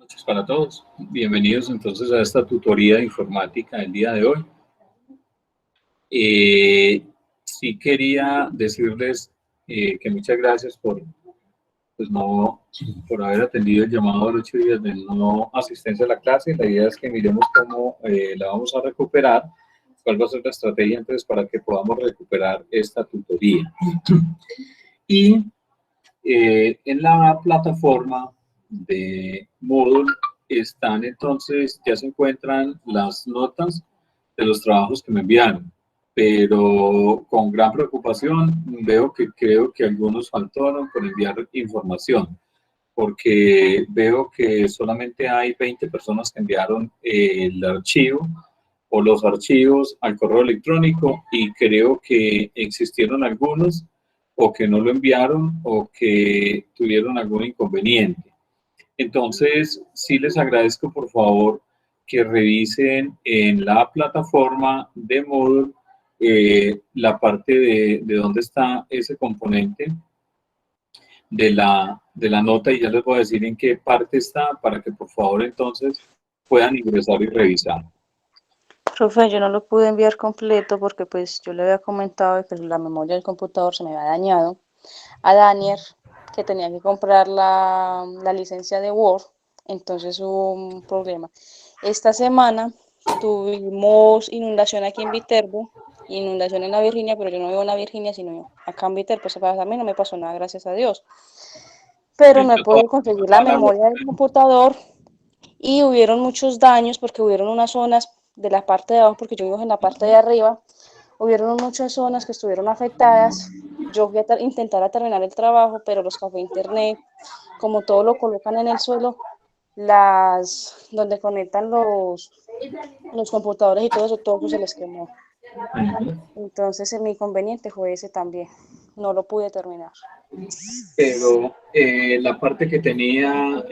Noches para todos. Bienvenidos entonces a esta tutoría de informática del día de hoy. Sí quería decirles que muchas gracias por haber atendido el llamado de los 8 días de no asistencia a la clase. La idea es que miremos cómo la vamos a recuperar, cuál va a ser la estrategia entonces para que podamos recuperar esta tutoría. Y en la plataforma de Moodle están entonces, ya se encuentran las notas de los trabajos que me enviaron, pero con gran preocupación veo que creo que algunos faltaron por enviar información, porque veo que solamente hay 20 personas que enviaron el archivo o los archivos al correo electrónico y creo que existieron algunos o que no lo enviaron o que tuvieron algún inconveniente. Entonces, sí les agradezco por favor que revisen en la plataforma de Moodle la parte de dónde está ese componente de la nota y ya les voy a decir en qué parte está para que por favor entonces puedan ingresar y revisar. Profe, yo no lo pude enviar completo porque pues yo le había comentado que la memoria del computador se me había dañado a Daniel, que tenía que comprar la licencia de Word, entonces hubo un problema. Esta semana tuvimos inundación aquí en Viterbo, inundación en la Virginia, pero yo no vivo en la Virginia, sino acá en Viterbo, pues a mí no me pasó nada, gracias a Dios. Pero no he podido conseguir la memoria del computador y hubieron muchos daños porque hubieron unas zonas de la parte de abajo, porque yo vivo en la parte de arriba, hubieron muchas zonas que estuvieron afectadas. Yo fui a intentar terminar el trabajo, pero los cafés internet, como todo lo colocan en el suelo, donde conectan los computadores y todo eso se les quemó. Entonces mi inconveniente fue ese también, no lo pude terminar. Pero la parte que tenía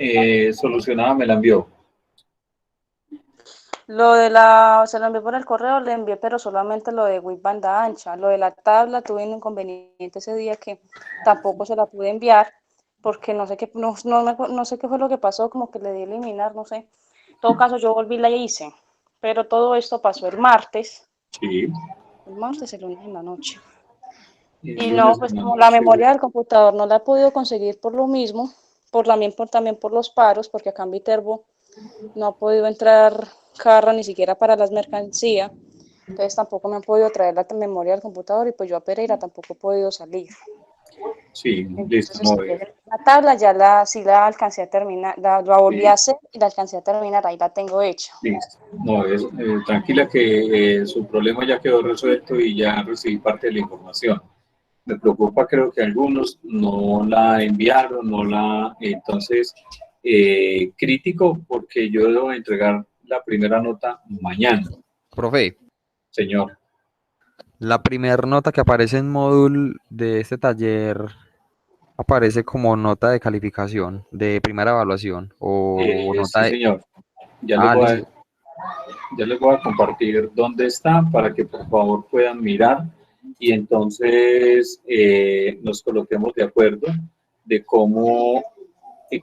solucionada me la envió. Se lo envié por el correo, le envié, pero solamente lo de WIP banda ancha. Lo de la tabla, tuve un inconveniente ese día que tampoco se la pude enviar, porque no sé qué, no sé qué fue lo que pasó, como que le di a eliminar, no sé. En todo caso, yo volví y la hice, pero todo esto pasó el martes. Sí. El martes, el lunes en la noche. Y no, pues como la memoria del computador no la he podido conseguir por lo mismo, también por los paros, porque acá en Viterbo no ha podido entrar carro ni siquiera para las mercancías, entonces tampoco me han podido traer la memoria del computador y pues yo a Pereira tampoco he podido salir. Sí, listo. Entonces, la tabla ya sí la alcancé a terminar, la volví a hacer y la alcancé a terminar, ahí la tengo hecha. Listo. No, tranquila que su problema ya quedó resuelto y ya recibí parte de la información. Me preocupa, creo que algunos no la enviaron, entonces, crítico porque yo debo entregar la primera nota mañana. Profe. Señor. La primera nota que aparece en módulo de este taller aparece como nota de calificación, de primera evaluación o nota sí, de... señor. Ya les voy a compartir dónde está para que por favor puedan mirar y entonces nos coloquemos de acuerdo de cómo,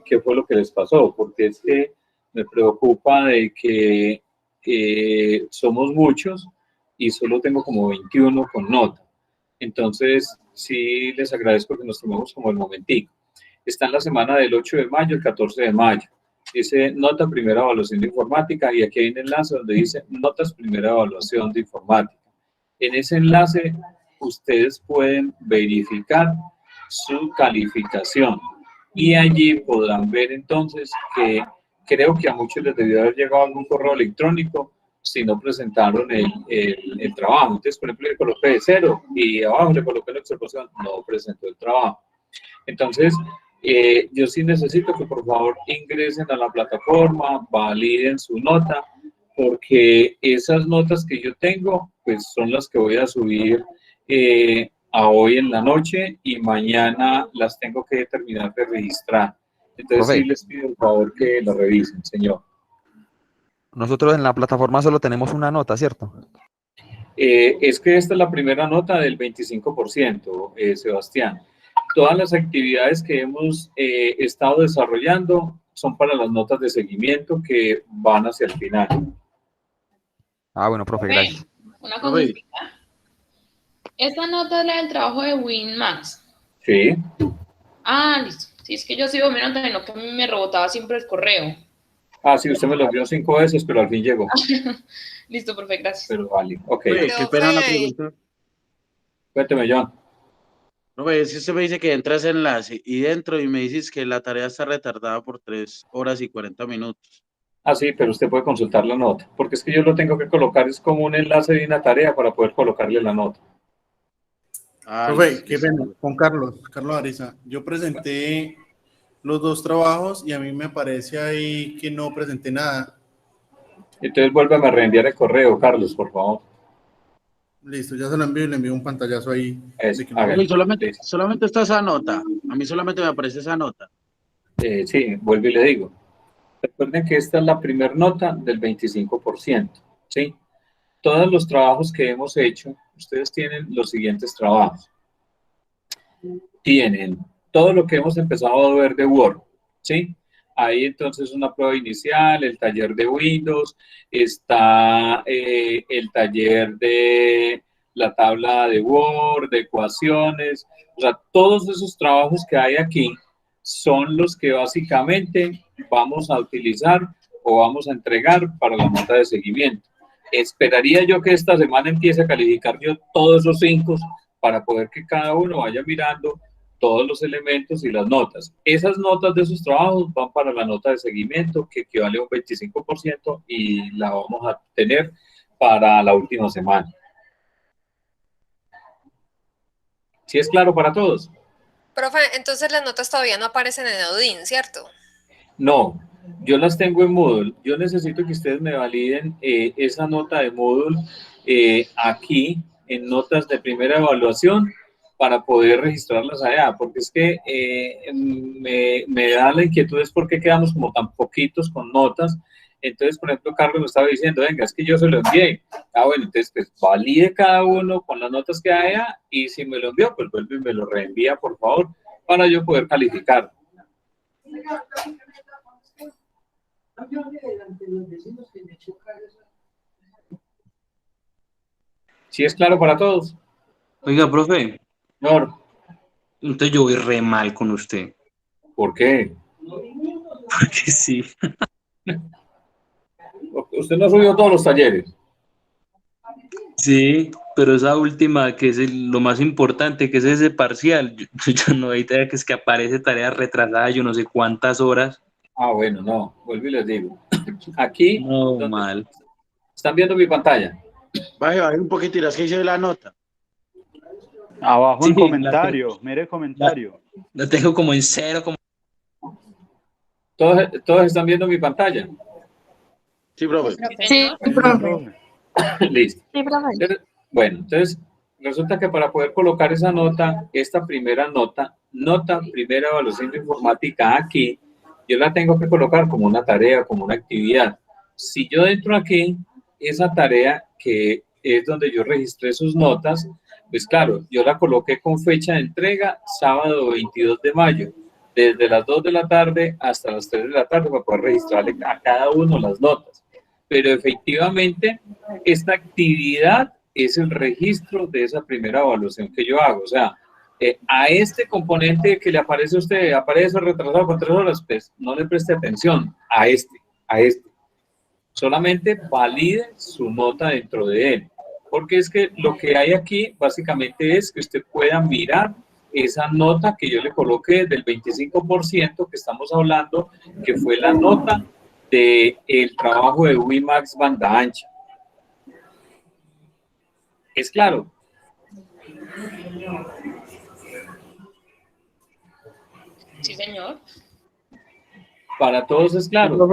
qué fue lo que les pasó, porque es que me preocupa de que somos muchos y solo tengo como 21 con nota. Entonces, sí les agradezco que nos tomemos como el momentico. Está en la semana del 8 de mayo al 14 de mayo. Dice nota primera evaluación de informática y aquí hay un enlace donde dice notas primera evaluación de informática. En ese enlace ustedes pueden verificar su calificación y allí podrán ver entonces que creo que a muchos les debió haber llegado algún correo electrónico si no presentaron el trabajo. Entonces, por ejemplo, le coloqué 0 y abajo le coloqué la observación, no presentó el trabajo. Entonces, yo sí necesito que por favor ingresen a la plataforma, validen su nota, porque esas notas que yo tengo, pues son las que voy a subir a hoy en la noche y mañana las tengo que terminar de registrar. Entonces, Profe, sí les pido por favor que lo revisen, señor. Nosotros en la plataforma solo tenemos una nota, ¿cierto? Es que esta es la primera nota del 25%, Sebastián. Todas las actividades que hemos estado desarrollando son para las notas de seguimiento que van hacia el final. Ah, bueno, profe, gracias. Una consulta. ¿Esta nota es la del trabajo de WinMax? Sí. Ah, listo. Sí, es que yo sigo mi nota, no que a mí me rebotaba siempre el correo. Ah, sí, usted me lo envió 5 veces, pero al fin llegó. Listo, profe, gracias. Pero vale, ok. Qué pena una pregunta. Cuénteme, John. No, es que usted me dice que entra ese enlace y dentro y me dices que la tarea está retardada por 3 horas y 40 minutos. Ah, sí, pero usted puede consultar la nota, porque es que yo lo tengo que colocar, es como un enlace de una tarea para poder colocarle la nota. Profe, qué pena, con Carlos Ariza. Yo presenté los 2 trabajos y a mí me aparece ahí que no presenté nada. Entonces vuélvame a reenviar el correo, Carlos, por favor. Listo, ya se lo envío y le envío un pantallazo ahí. Eso, Profe, solamente está esa nota. A mí solamente me aparece esa nota. Sí, vuelvo y le digo. Recuerden que esta es la primera nota del 25%, ¿sí? Todos los trabajos que hemos hecho, ustedes tienen los siguientes trabajos. Tienen todo lo que hemos empezado a ver de Word, ¿sí? Ahí entonces una prueba inicial, el taller de Windows, está el taller de la tabla de Word, de ecuaciones, o sea, todos esos trabajos que hay aquí son los que básicamente vamos a utilizar o vamos a entregar para la nota de seguimiento. Esperaría yo que esta semana empiece a calificar yo todos esos 5 para poder que cada uno vaya mirando todos los elementos y las notas. Esas notas de esos trabajos van para la nota de seguimiento que equivale a un 25% y la vamos a tener para la última semana. ¿Sí es claro para todos? Profe, entonces las notas todavía no aparecen en Odin, ¿cierto? No, yo las tengo en Moodle. Yo necesito que ustedes me validen esa nota de Moodle aquí en notas de primera evaluación para poder registrarlas allá, porque es que me da la inquietud es por qué quedamos como tan poquitos con notas. Entonces, por ejemplo, Carlos me estaba diciendo, venga, es que yo se lo envié. Ah, bueno, entonces pues valide cada uno con las notas que haya y si me lo envió, pues vuelve y me lo reenvía, por favor, para yo poder calificar. ¿Sí es claro para todos? Oiga, profe, Señor, entonces yo voy re mal con usted. ¿por qué? Porque sí. Usted no ha subido todos los talleres. Sí, pero esa última, que es lo más importante, que es ese parcial, yo no hay idea que es que aparece tarea retrasada, yo no sé cuántas horas. Ah, bueno, no, vuelvo y les digo. Aquí, No, mal. ¿están viendo mi pantalla? Vaya, un poquito, irás que hice la nota. Abajo en Sí, comentario, mire comentario. La tengo como en 0, como... ¿Todos están viendo mi pantalla? Sí, profe. Sí, Profe. Listo. Sí, profe. Entonces, bueno, entonces resulta que para poder colocar esa nota, esta primera nota, primera evaluación de informática aquí, yo la tengo que colocar como una tarea, como una actividad. Si yo entro aquí, esa tarea que es donde yo registré sus notas, pues claro, yo la coloqué con fecha de entrega sábado 22 de mayo, desde las 2 de la tarde hasta las 3 de la tarde para poder registrarle a cada uno las notas. Pero efectivamente, esta actividad es el registro de esa primera evaluación que yo hago. O sea, a este componente que le aparece a usted, aparece retrasado con 3 horas, pues no le preste atención a este. Solamente valide su nota dentro de él. Porque es que lo que hay aquí básicamente es que usted pueda mirar esa nota que yo le coloqué del 25% que estamos hablando, que fue la nota del trabajo de WiMax banda ancha. ¿Es claro? Sí, señor. ¿Para todos es claro?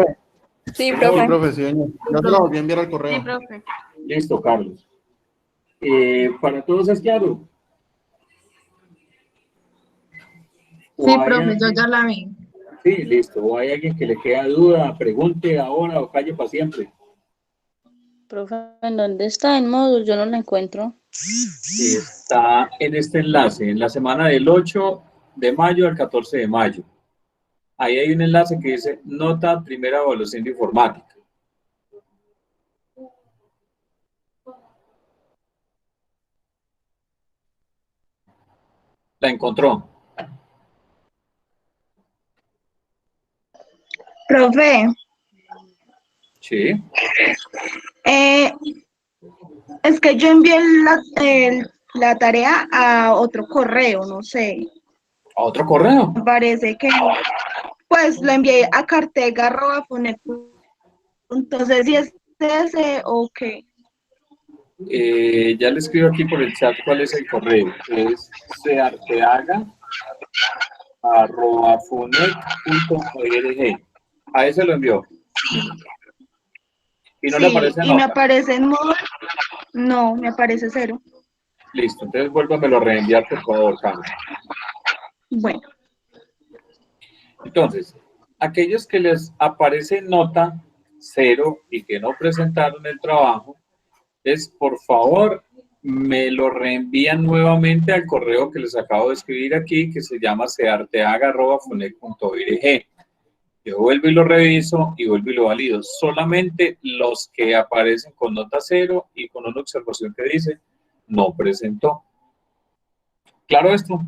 Sí, No, profe, sí, señor. Ya se lo volví a enviar al correo. Sí, profe. Listo, Carlos. ¿Para todos es claro? Sí, profe, yo ya la vi. Sí, listo. ¿O hay alguien que le queda duda? Pregunte ahora o calle para siempre. Profe, ¿en dónde está el módulo? Yo no la encuentro. Está en este enlace, en la semana del 8 de mayo al 14 de mayo. ahí hay un enlace que dice nota primera evaluación de informática. ¿La encontró? Profe, Sí. es que yo envié la tarea a otro correo, no sé. ¿A otro correo? Me parece que, pues, lo envié a cartega@funet. Entonces, si es ese o qué. Ya le escribo aquí por el chat cuál es el correo. Es cearteaga@funet.org. A ese lo envió. ¿Y no le aparece y nota? me aparece en modo, no, me aparece 0. Listo, entonces vuélvamelo a reenviar, por favor, Carlos. Bueno. Entonces, aquellos que les aparece nota 0 y que no presentaron el trabajo, por favor, me lo reenvían nuevamente al correo que les acabo de escribir aquí, que se llama cearteaga@funet.org. Yo vuelvo y lo reviso y vuelvo y lo valido. Solamente los que aparecen con nota 0 y con una observación que dice no presentó. ¿Claro esto?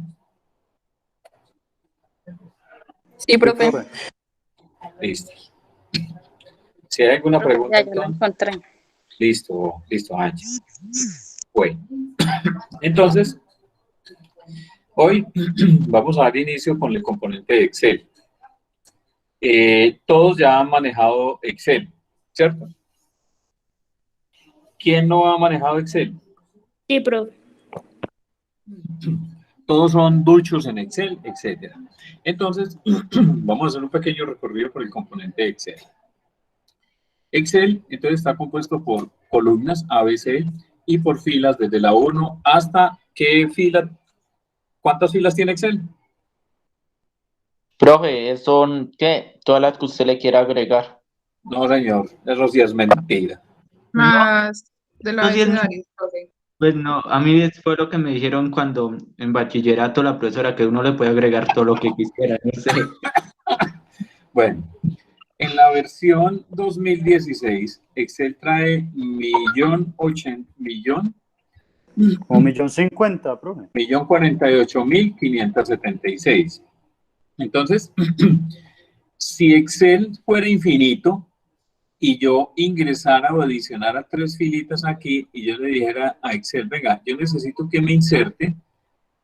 Sí, profe. Listo. Si hay alguna pregunta, Ya lo encontré. Listo, Angie. Bueno, entonces, hoy vamos a dar inicio con el componente de Excel. Todos ya han manejado Excel, ¿cierto? ¿Quién no ha manejado Excel? Sí, profe. Todos son duchos en Excel, etc. Entonces, vamos a hacer un pequeño recorrido por el componente de Excel. Excel, entonces, está compuesto por columnas ABC y por filas desde la 1 hasta ¿qué fila? ¿Cuántas filas tiene Excel? Profe, son, ¿qué? Todas las que usted le quiera agregar. No, señor, eso sí es mentira. Más de los No, sí es escenarios, profe. Pues no, a mí fue lo que me dijeron cuando en bachillerato la profesora, que uno le puede agregar todo lo que quisiera, no sé. Bueno, en la versión 2016, Excel trae millón. O 1.050.000, profe. 1.048.576. Entonces, si Excel fuera infinito y yo ingresara o adicionara 3 filitas aquí y yo le dijera a Excel, venga, yo necesito que me inserte,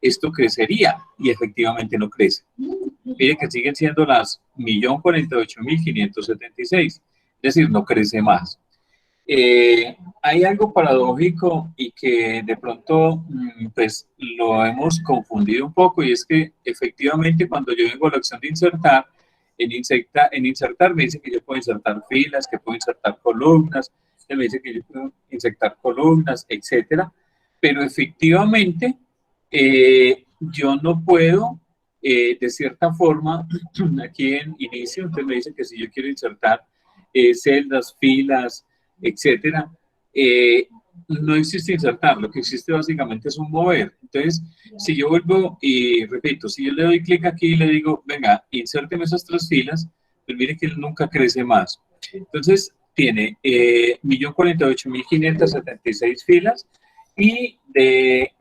esto crecería y efectivamente no crece. Mire que siguen siendo las 1.048.576, es decir, no crece más. Hay algo paradójico y que de pronto pues lo hemos confundido un poco, y es que efectivamente cuando yo vengo a la opción de insertar, en insertar me dice que yo puedo insertar filas, que puedo insertar columnas, me dice que yo puedo insertar columnas, etcétera, pero efectivamente yo no puedo, de cierta forma, aquí en inicio, entonces me dice que si yo quiero insertar celdas, filas, etcétera, no existe insertar, lo que existe básicamente es un mover. Entonces, si yo vuelvo y repito, si yo le doy clic aquí y le digo, venga, insérteme esas 3 filas, pues mire que él nunca crece más. Entonces, tiene 1.048.576 filas y de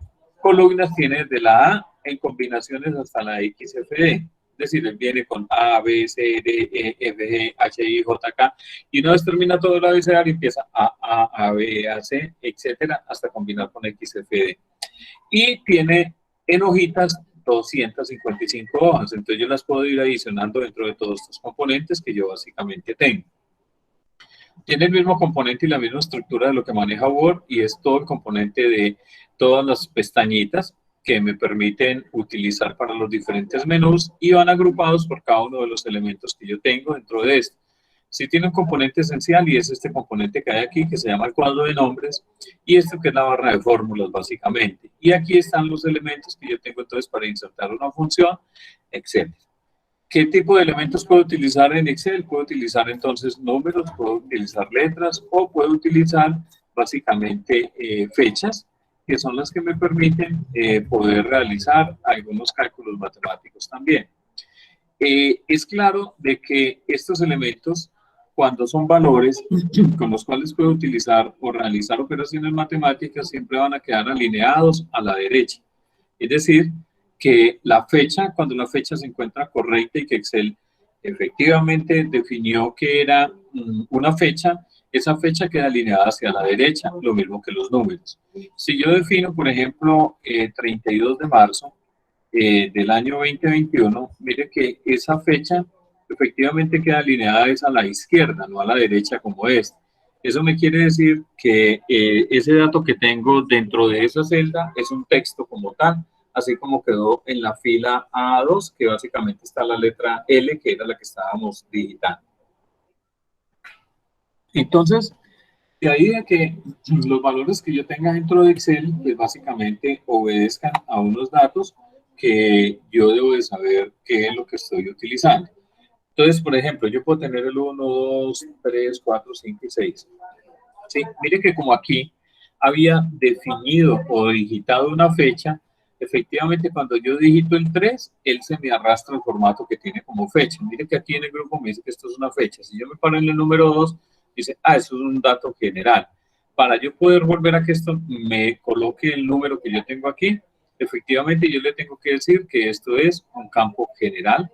columnas tiene desde la A en combinaciones hasta la XFD. Es decir, él viene con A, B, C, D, E, F, G, H, I, J, K, y una vez termina todo el abecedario, empieza A, B, A, C, etcétera, hasta combinar con XFD. Y tiene en hojitas 255 hojas, entonces yo las puedo ir adicionando dentro de todos estos componentes que yo básicamente tengo. Tiene el mismo componente y la misma estructura de lo que maneja Word, y es todo el componente de todas las pestañitas que me permiten utilizar para los diferentes menús, y van agrupados por cada uno de los elementos que yo tengo dentro de esto. Sí tiene un componente esencial, y es este componente que hay aquí, que se llama el cuadro de nombres, y esto que es la barra de fórmulas, básicamente. Y aquí están los elementos que yo tengo entonces para insertar una función, etc. ¿Qué tipo de elementos puedo utilizar en Excel? Puedo utilizar entonces números, puedo utilizar letras, o puedo utilizar básicamente fechas, que son las que me permiten poder realizar algunos cálculos matemáticos también. Es claro de que estos elementos, cuando son valores con los cuales puedo utilizar o realizar operaciones matemáticas, siempre van a quedar alineados a la derecha. Es decir, que la fecha, cuando la fecha se encuentra correcta y que Excel efectivamente definió que era una fecha, esa fecha queda alineada hacia la derecha, lo mismo que los números. Si yo defino, por ejemplo, 32 de marzo del año 2021, mire que esa fecha efectivamente queda alineada es a la izquierda, no a la derecha como es. Eso me quiere decir que ese dato que tengo dentro de esa celda es un texto como tal, así como quedó en la fila A2, que básicamente está la letra L, que era la que estábamos digitando. Entonces, de ahí de que los valores que yo tenga dentro de Excel, pues básicamente obedezcan a unos datos que yo debo de saber qué es lo que estoy utilizando. Entonces, por ejemplo, yo puedo tener el 1, 2, 3, 4, 5 y 6. ¿Sí? Mire que como aquí había definido o digitado una fecha, efectivamente cuando yo digito el 3, él se me arrastra el formato que tiene como fecha. Mire que aquí en el grupo me dice que esto es una fecha. Si yo me paro en el número 2, dice, eso es un dato general. Para yo poder volver a que esto me coloque el número que yo tengo aquí, efectivamente yo le tengo que decir que esto es un campo general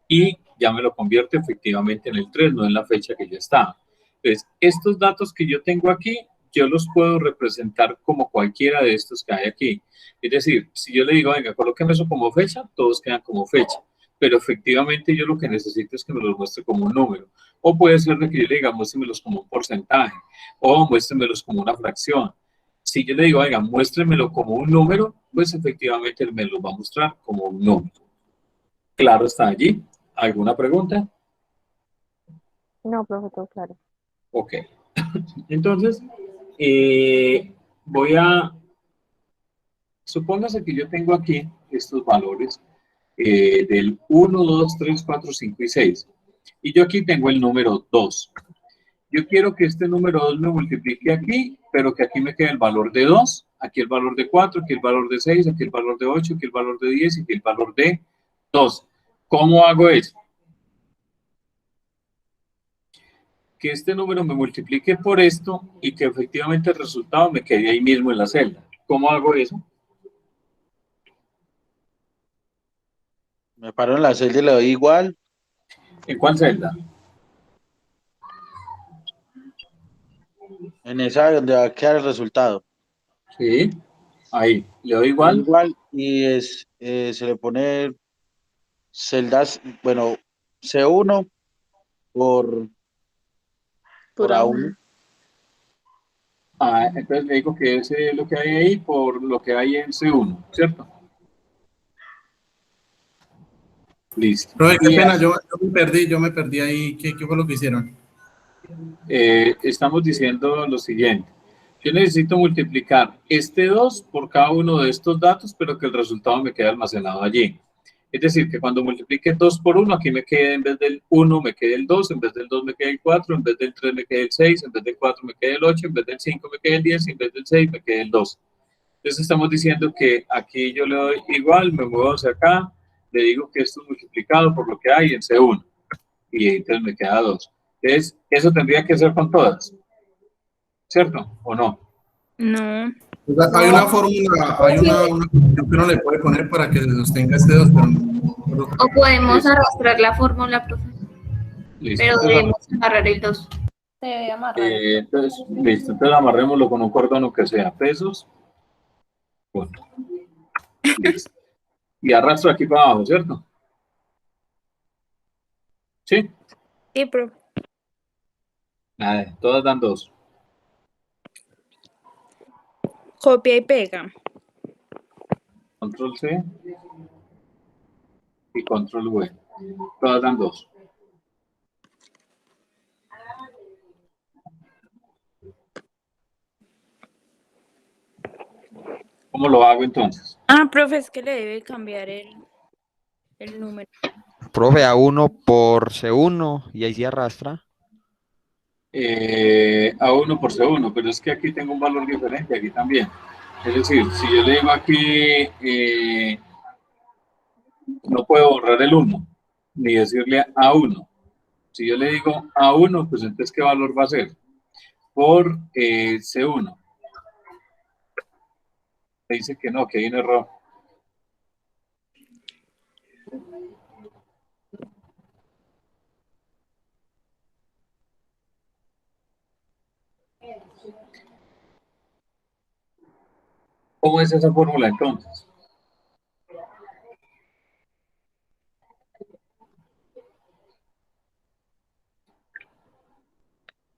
y ya me lo convierte efectivamente en el 3, no en la fecha que ya está. Entonces, estos datos que yo tengo aquí, yo los puedo representar como cualquiera de estos que hay aquí. Es decir, si yo le digo, venga, colóqueme eso como fecha, todos quedan como fecha. Pero efectivamente yo lo que necesito es que me los muestre como un número. O puede ser de que yo le diga, muéstremelos como un porcentaje. O muéstremelos como una fracción. Si yo le digo, venga, muéstremelo como un número, pues efectivamente él me lo va a mostrar como un número. ¿Claro está allí? ¿Alguna pregunta? No, profe, todo claro. Ok. Entonces, supóngase que yo tengo aquí estos valores del 1, 2, 3, 4, 5 y 6. Y yo aquí tengo el número 2. Yo quiero que este número 2 me multiplique aquí, pero que aquí me quede el valor de 2, aquí el valor de 4, aquí el valor de 6, aquí el valor de 8, aquí el valor de 10 y aquí el valor de 2. ¿Cómo hago eso? Que este número me multiplique por esto y que efectivamente el resultado me quede ahí mismo en la celda. ¿Cómo hago eso? Me paro en la celda y le doy igual. ¿En cuál celda? En esa donde va a quedar el resultado. Sí, ahí. Le doy igual. Igual y se le pone celdas, bueno, C1 por A1. Entonces le digo que ese es lo que hay ahí por lo que hay en C1, ¿cierto? Listo. Profe, qué pena, yo me perdí ahí. ¿Qué fue lo que hicieron? Estamos diciendo lo siguiente. Yo necesito multiplicar este 2 por cada uno de estos datos, pero que el resultado me quede almacenado allí. Es decir, que cuando multiplique 2 por 1, aquí me quede en vez del 1 me quede el 2, en vez del 2 me quede el 4, en vez del 3 me quede el 6, en vez del 4 me quede el 8, en vez del 5 me quede el 10 y en vez del 6 me quede el 2. Entonces estamos diciendo que aquí yo le doy igual, me muevo hacia acá, le digo que esto es multiplicado por lo que hay en C1 y entonces me queda 2. Entonces, eso tendría que ser con todas, ¿cierto? ¿O no? No. Hay una fórmula, hay una función que uno le puede poner para que se sostenga este 2, pero O podemos arrastrar la fórmula, profe. Listo. Pero debemos agarrar el 2. Se debe amarrar. Entonces, listo. Entonces amarrémoslo con un cordón o que sea pesos. Bueno. Listo. Y arrastro aquí para abajo, ¿cierto? ¿Sí? Sí, profe. Nada, todas dan 2. Copia y pega. Control C y Control V. Todas dan 2. ¿Cómo lo hago entonces? Profe, es que le debe cambiar el número. Profe, A1 por C1 y ahí se arrastra. A1 por C1, pero es que aquí tengo un valor diferente, aquí también. Es decir, si yo le digo aquí, no puedo borrar el 1. ni decirle A1. Si yo le digo A1, pues entonces, ¿qué valor va a ser? Por C1. Me dice que no, que hay un error. ¿Cómo es esa fórmula entonces?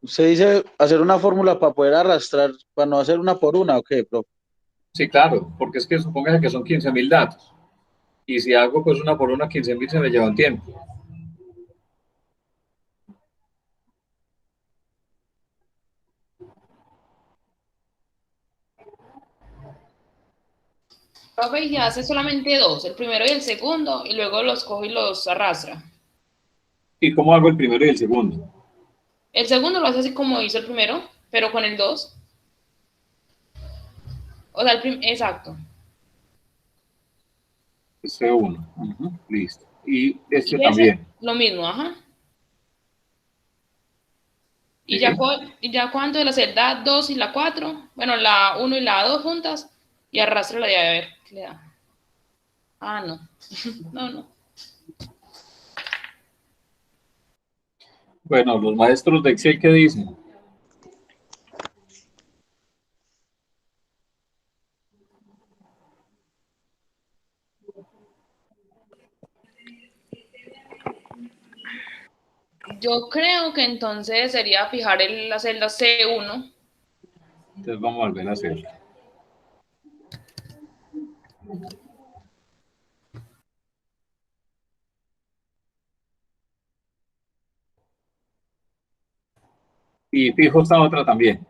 Usted dice hacer una fórmula para poder arrastrar, para no hacer una por una, ¿o qué, profe? Sí, claro, porque es que supóngase que son 15.000 datos. Y si hago pues una por una, 15.000 se me lleva un tiempo. Profe, y hace solamente dos, el primero y el segundo, y luego los coge y los arrastra. ¿Y cómo hago el primero y el segundo? El segundo lo hace así como hizo el primero, pero con el 2. O sea, exacto. C1. Listo. Y este Y también. Lo mismo, ajá. Y Sí. ya cuando la celda 2 y la 4, bueno, la 1 y la 2 juntas, y arrastra la de a ver qué le da. Ah, no. No. Bueno, los maestros de Excel, ¿qué dicen? Yo creo que entonces sería fijar la celda C1. Entonces vamos a volver a hacerlo. Y fijo esta otra también.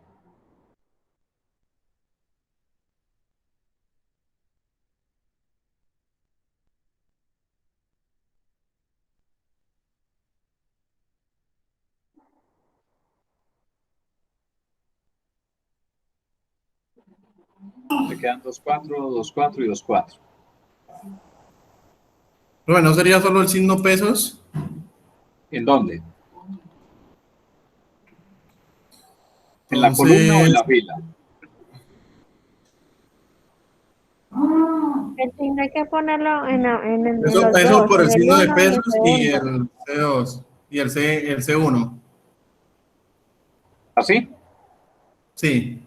Me quedan 2-4, 2-4 y 2-4. Bueno, ¿no sería solo el signo pesos? ¿En dónde? ¿En la Entonces, columna o en la fila? El signo hay que ponerlo en los eso dos, por el en el signo de 1 y el pesos y segundo. el C2 y el C1. ¿Así? Sí.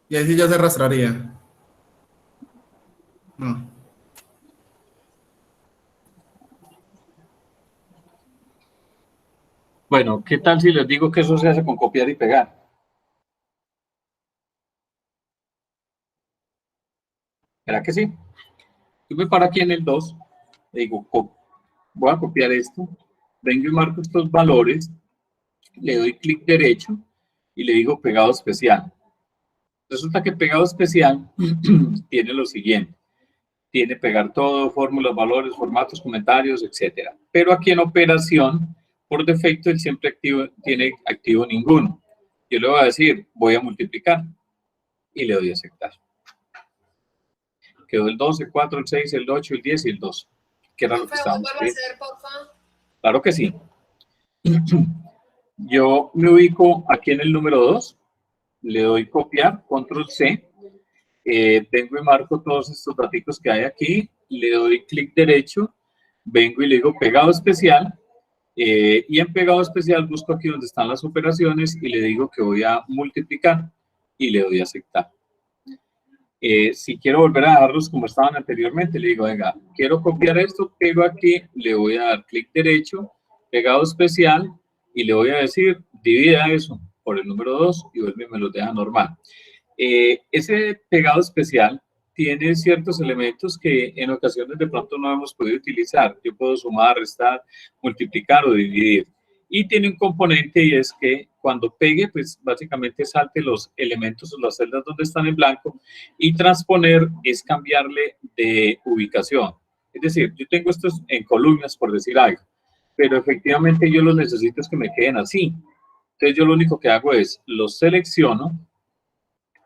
Y ahí sí ya se arrastraría. No. Bueno, ¿qué tal si les digo que eso se hace con copiar y pegar? ¿Será que sí? Yo me paro aquí en el 2, le digo, voy a copiar esto, vengo y marco estos valores, le doy clic derecho y le digo pegado especial. Resulta que pegado especial tiene lo siguiente. Tiene pegar todo, fórmulas, valores, formatos, comentarios, etc. Pero aquí en operación, por defecto, él siempre tiene activo ninguno. Yo le voy a decir, voy a multiplicar y le doy a aceptar. Quedó el 12, el 4, el 6, el 8, el 10 y el 12. ¿Qué era lo que estábamos viendo? Claro que sí. Yo me ubico aquí en el número 2, le doy copiar, control C, vengo y marco todos estos datos que hay aquí, le doy clic derecho, vengo y le digo pegado especial, y en pegado especial busco aquí donde están las operaciones y le digo que voy a multiplicar y le doy a aceptar. Si quiero volver a dejarlos como estaban anteriormente, le digo, venga, quiero copiar esto, pego aquí, le voy a dar clic derecho, pegado especial, y le voy a decir, divida eso por el número 2 y vuelve y me lo deja normal. Ese pegado especial tiene ciertos elementos que en ocasiones de pronto no hemos podido utilizar. Yo puedo sumar, restar, multiplicar o dividir. Y tiene un componente y es que cuando pegue, pues básicamente salte los elementos o las celdas donde están en blanco y transponer es cambiarle de ubicación. Es decir, yo tengo estos en columnas, por decir algo, pero efectivamente yo los necesito es que me queden así. Entonces yo lo único que hago es los selecciono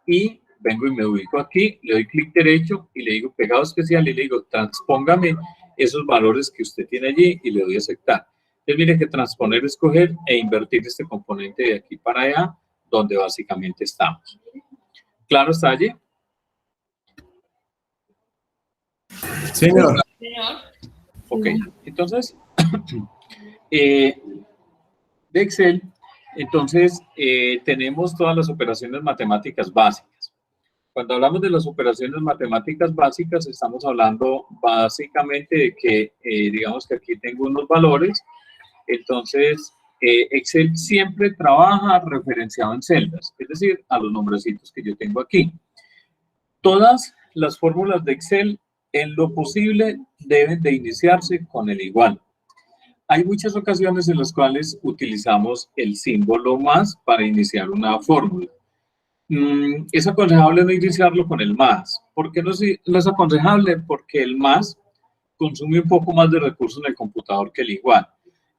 y vengo y me ubico aquí, le doy clic derecho y le digo pegado especial y le digo transpóngame esos valores que usted tiene allí y le doy a aceptar. Entonces mire que transponer, escoger e invertir este componente de aquí para allá, donde básicamente estamos. ¿Claro está allí? Señor. Señor. Ok, entonces, de Excel, entonces tenemos todas las operaciones matemáticas básicas. Cuando hablamos de las operaciones matemáticas básicas, estamos hablando básicamente de que, digamos que aquí tengo unos valores, entonces Excel siempre trabaja referenciado en celdas, es decir, a los nombrecitos que yo tengo aquí. Todas las fórmulas de Excel, en lo posible, deben de iniciarse con el igual. Hay muchas ocasiones en las cuales utilizamos el símbolo más para iniciar una fórmula. Es aconsejable no iniciarlo con el más. ¿Por qué no es aconsejable? Porque el más consume un poco más de recursos en el computador que el igual.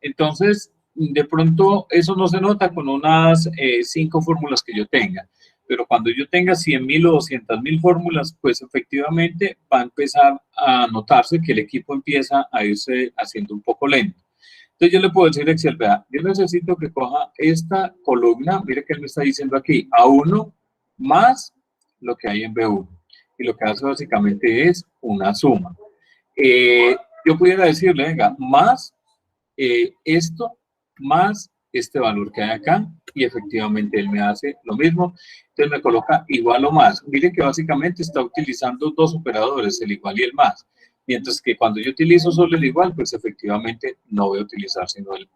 Entonces, de pronto, eso no se nota con unas 5 fórmulas que yo tenga. Pero cuando yo tenga 100.000 o 200.000 fórmulas, pues efectivamente va a empezar a notarse que el equipo empieza a irse haciendo un poco lento. Entonces yo le puedo decir a Excel, vea, yo necesito que coja esta columna, mire que él me está diciendo aquí, A1 más lo que hay en B1. Y lo que hace básicamente es una suma. Yo pudiera decirle, venga, más esto, más este valor que hay acá, y efectivamente él me hace lo mismo. Entonces me coloca igual o más. Miren que básicamente está utilizando 2 operadores, el igual y el más. Mientras que cuando yo utilizo solo el igual, pues efectivamente no voy a utilizar sino el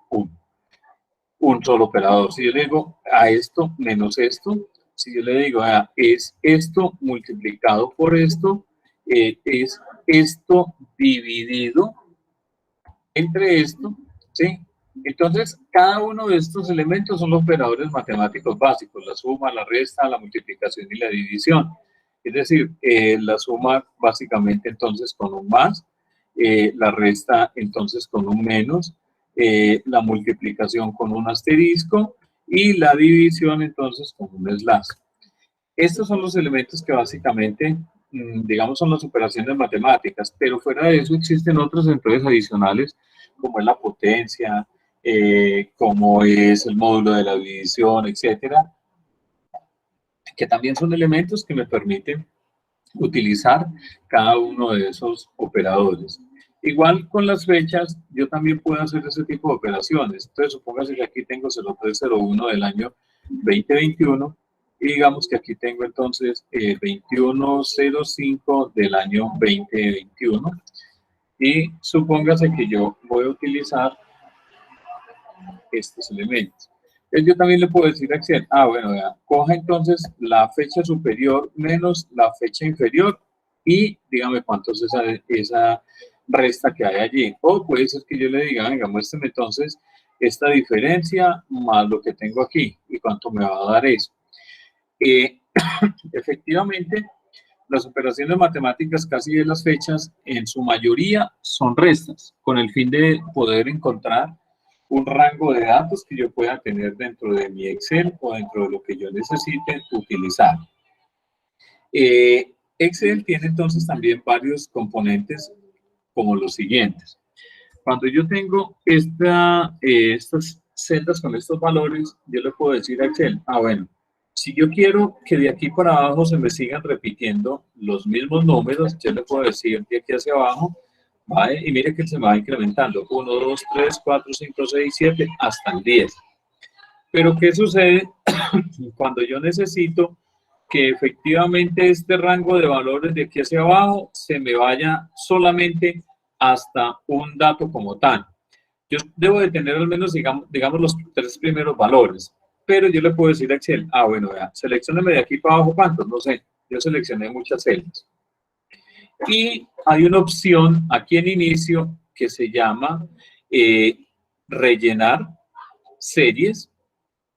un solo operador. Si yo le digo a esto menos esto, si yo le digo es esto multiplicado por esto, es esto dividido entre esto, ¿sí? Entonces, cada uno de estos elementos son los operadores matemáticos básicos, la suma, la resta, la multiplicación y la división. Es decir, la suma básicamente entonces con un más, la resta entonces con un menos, la multiplicación con un asterisco y la división entonces con un slash. Estos son los elementos que básicamente, digamos, son las operaciones matemáticas, pero fuera de eso existen otros entonces adicionales, como es la potencia, como es el módulo de la división, etcétera, que también son elementos que me permiten utilizar cada uno de esos operadores. Igual con las fechas, yo también puedo hacer ese tipo de operaciones. Entonces, supóngase que aquí tengo 0301 del año 2021 y digamos que aquí tengo entonces 2105 del año 2021 y supóngase que yo voy a utilizar estos elementos. Entonces yo también le puedo decir a Excel, bueno, vea, coja entonces la fecha superior menos la fecha inferior y dígame cuánto es esa resta que hay allí. O puede ser que yo le diga, venga, muéstrame entonces esta diferencia más lo que tengo aquí y cuánto me va a dar eso. Efectivamente, las operaciones matemáticas casi de las fechas en su mayoría son restas, con el fin de poder encontrar un rango de datos que yo pueda tener dentro de mi Excel o dentro de lo que yo necesite utilizar. Excel tiene entonces también varios componentes como los siguientes. Cuando yo tengo estas celdas con estos valores, yo le puedo decir a Excel, bueno, si yo quiero que de aquí para abajo se me sigan repitiendo los mismos números, yo le puedo decir de aquí hacia abajo, ¿vale? Y mire que se me va incrementando, 1, 2, 3, 4, 5, 6, 7, hasta el 10. Pero ¿qué sucede cuando yo necesito que efectivamente este rango de valores de aquí hacia abajo se me vaya solamente hasta un dato como tal? Yo debo de tener al menos, digamos los 3 primeros valores. Pero yo le puedo decir a Excel, bueno, vea, seleccióneme de aquí para abajo, ¿cuántos? No sé, yo seleccioné muchas celdas. Y hay una opción aquí en inicio que se llama rellenar series.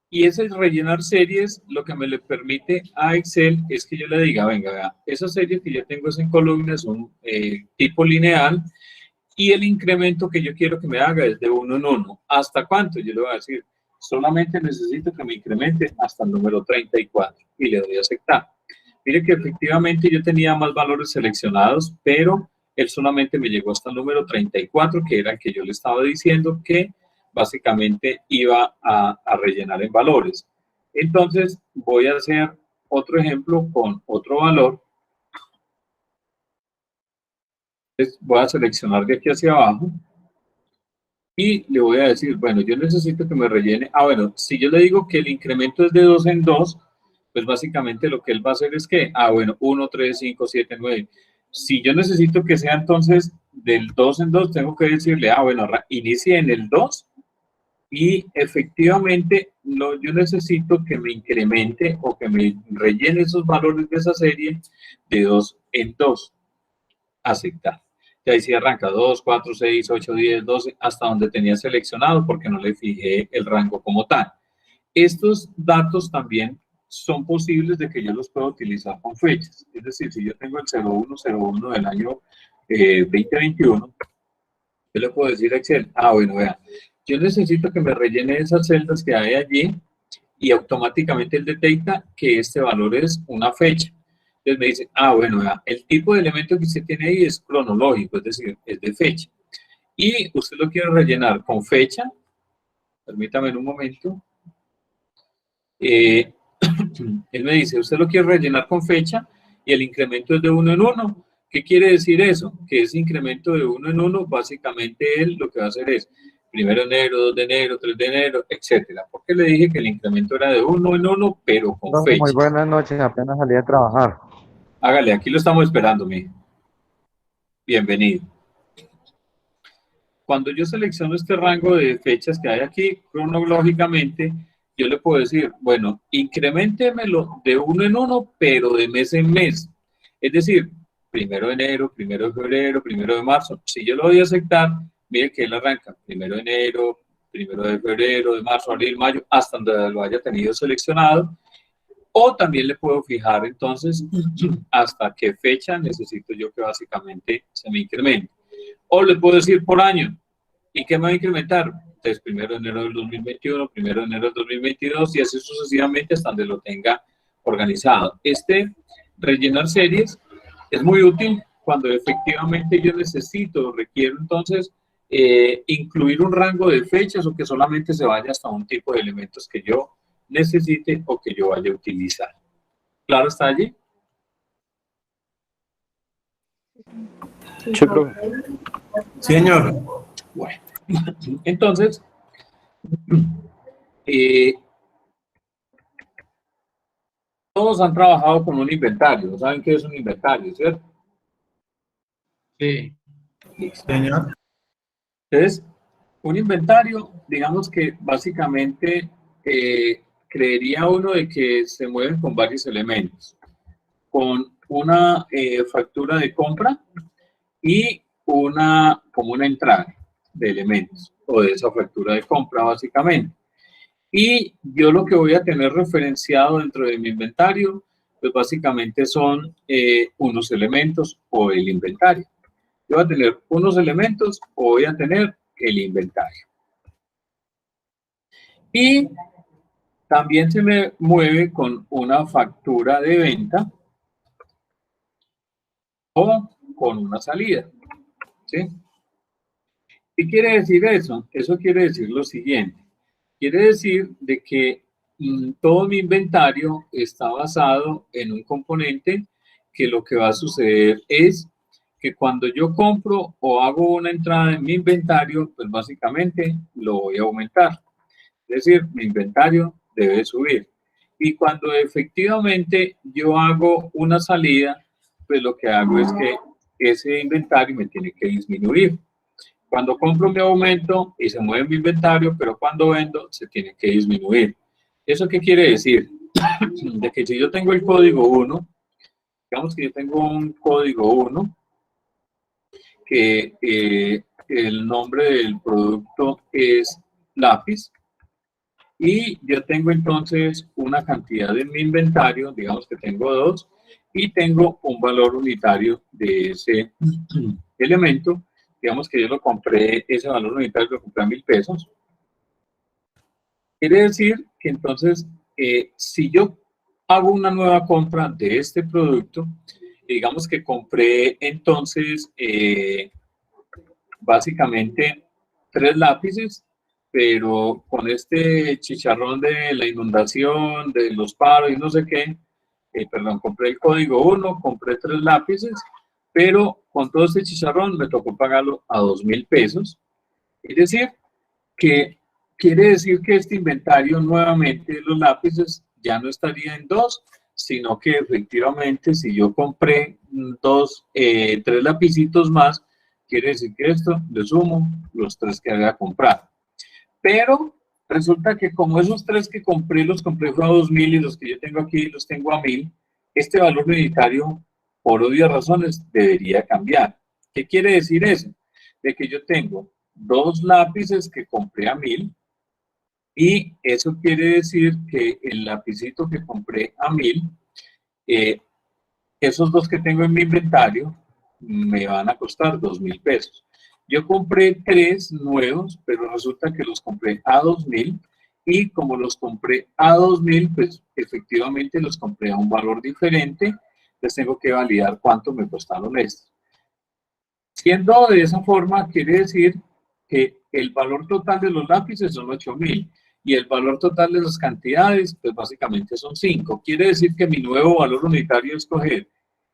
Y ese rellenar series lo que me le permite a Excel es que yo le diga, venga, vea, esas series que yo tengo en columnas son tipo lineal y el incremento que yo quiero que me haga es de 1 en 1. ¿Hasta cuánto? Yo le voy a decir, solamente necesito que me incremente hasta el número 34 y le doy a aceptar. Mire que efectivamente yo tenía más valores seleccionados, pero él solamente me llegó hasta el número 34, que era el que yo le estaba diciendo que básicamente iba a rellenar en valores. Entonces voy a hacer otro ejemplo con otro valor. Entonces, voy a seleccionar de aquí hacia abajo y le voy a decir, bueno, yo necesito que me rellene. Bueno, si yo le digo que el incremento es de 2 en 2, pues básicamente lo que él va a hacer es que, bueno, 1, 3, 5, 7, 9. Si yo necesito que sea entonces del 2 en 2, tengo que decirle, bueno, inicie en el 2 y efectivamente yo necesito que me incremente o que me rellene esos valores de esa serie de 2 en 2. Aceptar. Y ahí sí arranca 2, 4, 6, 8, 10, 12, hasta donde tenía seleccionado porque no le fijé el rango como tal. Estos datos también son posibles de que yo los pueda utilizar con fechas. Es decir, si yo tengo el 0101 del año 2021, yo le puedo decir a Excel, bueno, vean, yo necesito que me rellene esas celdas que hay allí y automáticamente él detecta que este valor es una fecha. Entonces me dice, bueno, vea, el tipo de elemento que usted tiene ahí es cronológico, es decir, es de fecha. Y usted lo quiere rellenar con fecha, permítame en un momento. Él me dice, usted lo quiere rellenar con fecha y el incremento es de 1 en 1. ¿Qué quiere decir eso? Que ese incremento de 1 en 1, básicamente él lo que va a hacer es 1 de enero, 2 de enero, 3 de enero, etcétera. Porque le dije que el incremento era de 1 en 1, pero con fecha. Muy buenas noches, apenas salí a trabajar. Hágale, aquí lo estamos esperando, mijo. Bienvenido. Cuando yo selecciono este rango de fechas que hay aquí, cronológicamente, yo le puedo decir, bueno, increméntemelo de 1 en 1, pero de mes en mes. Es decir, 1 de enero, 1 de febrero, 1 de marzo. Si yo lo doy a aceptar, mire que él arranca 1 de enero, 1 de febrero, de marzo, abril, mayo, hasta donde lo haya tenido seleccionado. O también le puedo fijar entonces hasta qué fecha necesito yo que básicamente se me incremente. O le puedo decir por año. ¿Y qué me va a incrementar? Entonces, 1 de enero del 2021, 1 de enero del 2022 y así sucesivamente hasta donde lo tenga organizado. Rellenar series es muy útil cuando efectivamente yo necesito o requiero entonces incluir un rango de fechas o que solamente se vaya hasta un tipo de elementos que yo necesite o que yo vaya a utilizar. ¿Claro está allí? Sí, profe. Sí, señor. Bueno, entonces, todos han trabajado con un inventario. ¿Saben qué es un inventario, cierto? Sí. Señor. Entonces, un inventario, digamos que básicamente creería uno de que se mueven con varios elementos. Con una factura de compra y como una entrada de elementos o de esa factura de compra básicamente. Y yo lo que voy a tener referenciado dentro de mi inventario, pues básicamente son unos elementos o el inventario. Yo voy a tener unos elementos o voy a tener el inventario. Y también se me mueve con una factura de venta o con una salida. ¿Sí? ¿Qué quiere decir eso? Eso quiere decir lo siguiente. Quiere decir de que todo mi inventario está basado en un componente que lo que va a suceder es que cuando yo compro o hago una entrada en mi inventario, pues básicamente lo voy a aumentar. Es decir, mi inventario debe subir. Y cuando efectivamente yo hago una salida, pues lo que hago es que ese inventario me tiene que disminuir. Cuando compro mi aumento y se mueve mi inventario, pero cuando vendo se tiene que disminuir. ¿Eso qué quiere decir? De que si yo tengo el código 1, digamos que yo tengo un código 1, que el nombre del producto es lápiz, y yo tengo entonces una cantidad en mi inventario, digamos que tengo 2, y tengo un valor unitario de ese elemento. Digamos que yo lo compré, ese valor unitario lo compré a 1.000 pesos. Quiere decir que entonces, si yo hago una nueva compra de este producto, digamos que compré entonces básicamente 3 lápices, pero con este chicharrón de la inundación, de los paros y no sé qué, perdón, compré el código 1, compré 3 lápices, pero con todo este chicharrón me tocó pagarlo a 2.000 pesos. Es decir, que quiere decir que este inventario nuevamente de los lápices ya no estaría en 2, sino que efectivamente si yo compré 3 lapicitos más, quiere decir que esto le sumo los 3 que había comprado. Pero resulta que como esos 3 que compré, los compré fue a 2.000 y los que yo tengo aquí los tengo a 1.000, este valor unitario, por obvias razones, debería cambiar. ¿Qué quiere decir eso? De que yo tengo 2 lápices que compré a 1.000 y eso quiere decir que el lapicito que compré a 1.000, esos 2 que tengo en mi inventario me van a costar 2.000 pesos. Yo compré 3 nuevos, pero resulta que los compré a 2.000 y como los compré a 2.000, pues efectivamente los compré a un valor diferente, les tengo que validar cuánto me costaron estos. Siendo de esa forma, quiere decir que el valor total de los lápices son 8.000 y el valor total de las cantidades, pues básicamente son 5. Quiere decir que mi nuevo valor unitario es coger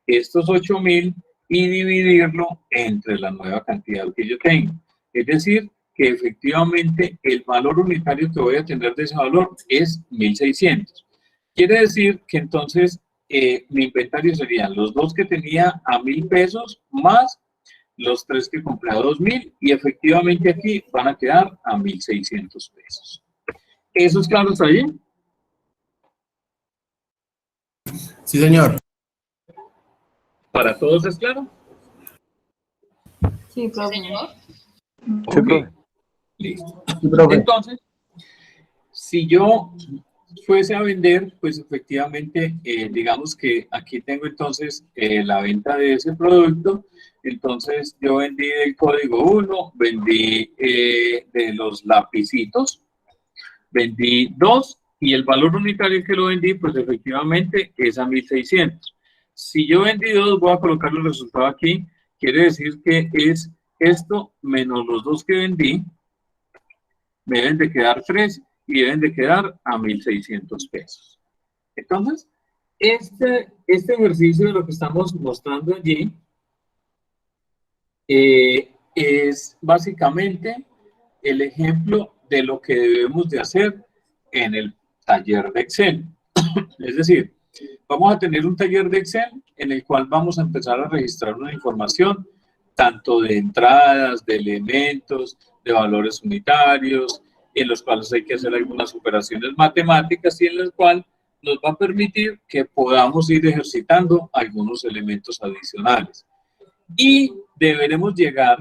estos 8.000 y dividirlo entre la nueva cantidad que yo tengo. Es decir, que efectivamente el valor unitario que voy a tener de ese valor es 1.600. Quiere decir que entonces mi inventario serían los 2 que tenía a 1.000 pesos más los 3 que compré a 2.000 y efectivamente aquí van a quedar a 1.600 pesos. ¿Eso es claro hasta ahí? Sí, señor. ¿Para todos es claro? Sí, profe. Señor. Sí, Ok, profe. listo. Sí, profe. Entonces, si yo fuese a vender, pues efectivamente, digamos que aquí tengo entonces la venta de ese producto. Entonces, yo vendí el código 1, vendí de los lapicitos, vendí 2 y el valor unitario que lo vendí, pues efectivamente es a 1.600. Si yo vendí 2, voy a colocar el resultado aquí. Quiere decir que es esto menos los 2 que vendí, me deben de quedar 3 y deben de quedar a 1.600 pesos. Entonces, este ejercicio de lo que estamos mostrando allí es básicamente el ejemplo de lo que debemos de hacer en el taller de Excel. Es decir, vamos a tener un taller de Excel en el cual vamos a empezar a registrar una información tanto de entradas, de elementos, de valores unitarios, en los cuales hay que hacer algunas operaciones matemáticas y en las cuales nos va a permitir que podamos ir ejercitando algunos elementos adicionales. Y deberemos llegar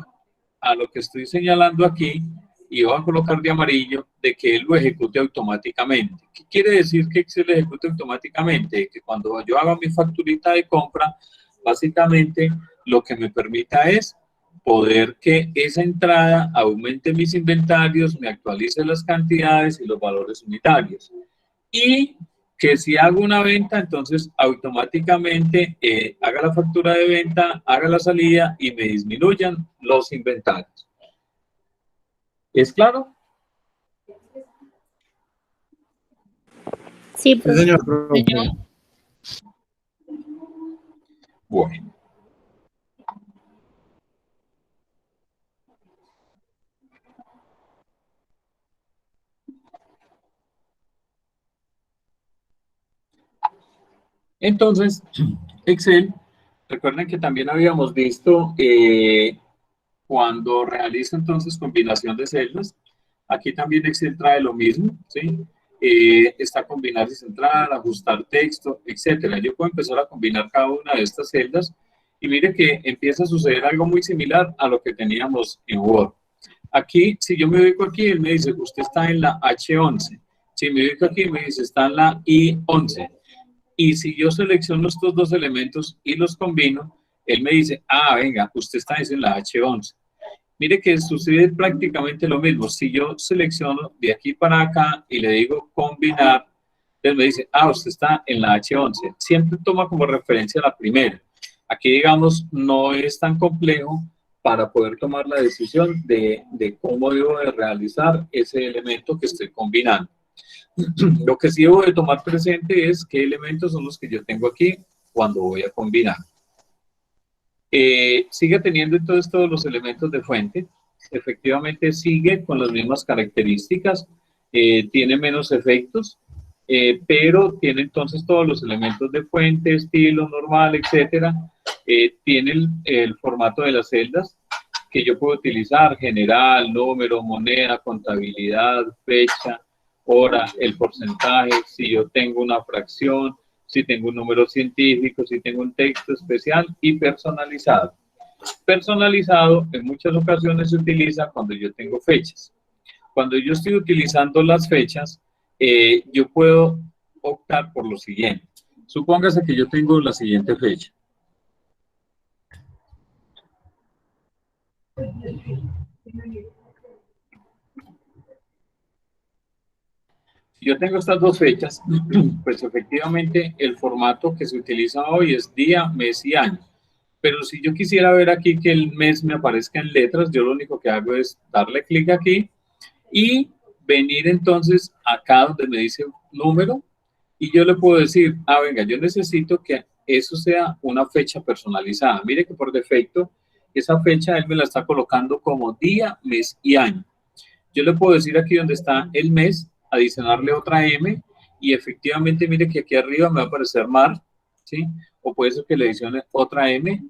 a lo que estoy señalando aquí, y voy a colocar de amarillo, de que él lo ejecute automáticamente. ¿Qué quiere decir que Excel ejecute automáticamente? Que cuando yo haga mi facturita de compra, básicamente lo que me permita es poder que esa entrada aumente mis inventarios, me actualice las cantidades y los valores unitarios. Y que si hago una venta, entonces automáticamente haga la factura de venta, haga la salida y me disminuyan los inventarios. ¿Es claro? Sí, Sí, profe. señor. Profe. Bueno. Entonces, Excel, recuerden que también habíamos visto cuando realiza entonces combinación de celdas, aquí también Excel trae lo mismo, ¿sí? Está combinar y centrar, ajustar texto, etcétera. Yo puedo empezar a combinar cada una de estas celdas y mire que empieza a suceder algo muy similar a lo que teníamos en Word. Aquí, si yo me ubico aquí, él me dice, usted está en la H11. Si me ubico aquí, me dice, está en la I11. Y si yo selecciono estos 2 elementos y los combino, él me dice, ah, venga, usted está en la H11. Mire que sucede prácticamente lo mismo. Si yo selecciono de aquí para acá y le digo combinar, él me dice, ah, usted está en la H11. Siempre toma como referencia la primera. Aquí, digamos, no es tan complejo para poder tomar la decisión de cómo debo de realizar ese elemento que estoy combinando. Lo que sí debo de tomar presente es qué elementos son los que yo tengo aquí cuando voy a combinar. Sigue teniendo entonces todos los elementos de fuente. Efectivamente sigue con las mismas características. Tiene menos efectos, pero tiene entonces todos los elementos de fuente, estilo, normal, etcétera. Tiene el formato de las celdas que yo puedo utilizar: general, número, moneda, contabilidad, fecha, hora, el porcentaje, si yo tengo una fracción, si tengo un número científico, si tengo un texto especial, y personalizado. Personalizado en muchas ocasiones se utiliza cuando yo tengo fechas. Cuando yo estoy utilizando las fechas, yo puedo optar por lo siguiente. Supóngase que yo tengo la siguiente fecha. Si yo tengo estas dos fechas, pues efectivamente el formato que se utiliza hoy es día, mes y año. Pero si yo quisiera ver aquí que el mes me aparezca en letras, yo lo único que hago es darle clic aquí y venir entonces acá donde me dice número, y yo le puedo decir, venga, yo necesito que eso sea una fecha personalizada. Mire que por defecto esa fecha él me la está colocando como día, mes y año. Yo le puedo decir aquí donde está el mes, adicionarle otra M, y efectivamente mire que aquí arriba me va a aparecer mar, ¿sí? O puede ser que le adicione otra M,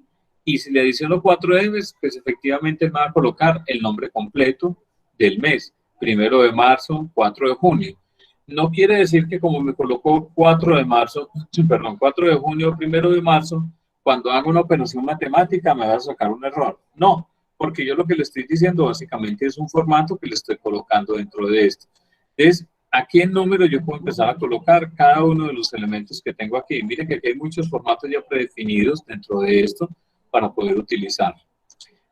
y si le adiciono 4 M's, pues efectivamente me va a colocar el nombre completo del mes: 1 de marzo, 4 de junio. No quiere decir que como me colocó 4 de marzo, perdón, 4 de junio, 1 de marzo, cuando hago una operación matemática me va a sacar un error. No, porque yo lo que le estoy diciendo básicamente es un formato que le estoy colocando dentro de esto. Entonces, aquí en número yo puedo empezar a colocar cada uno de los elementos que tengo aquí. Mire que aquí hay muchos formatos ya predefinidos dentro de esto para poder utilizar.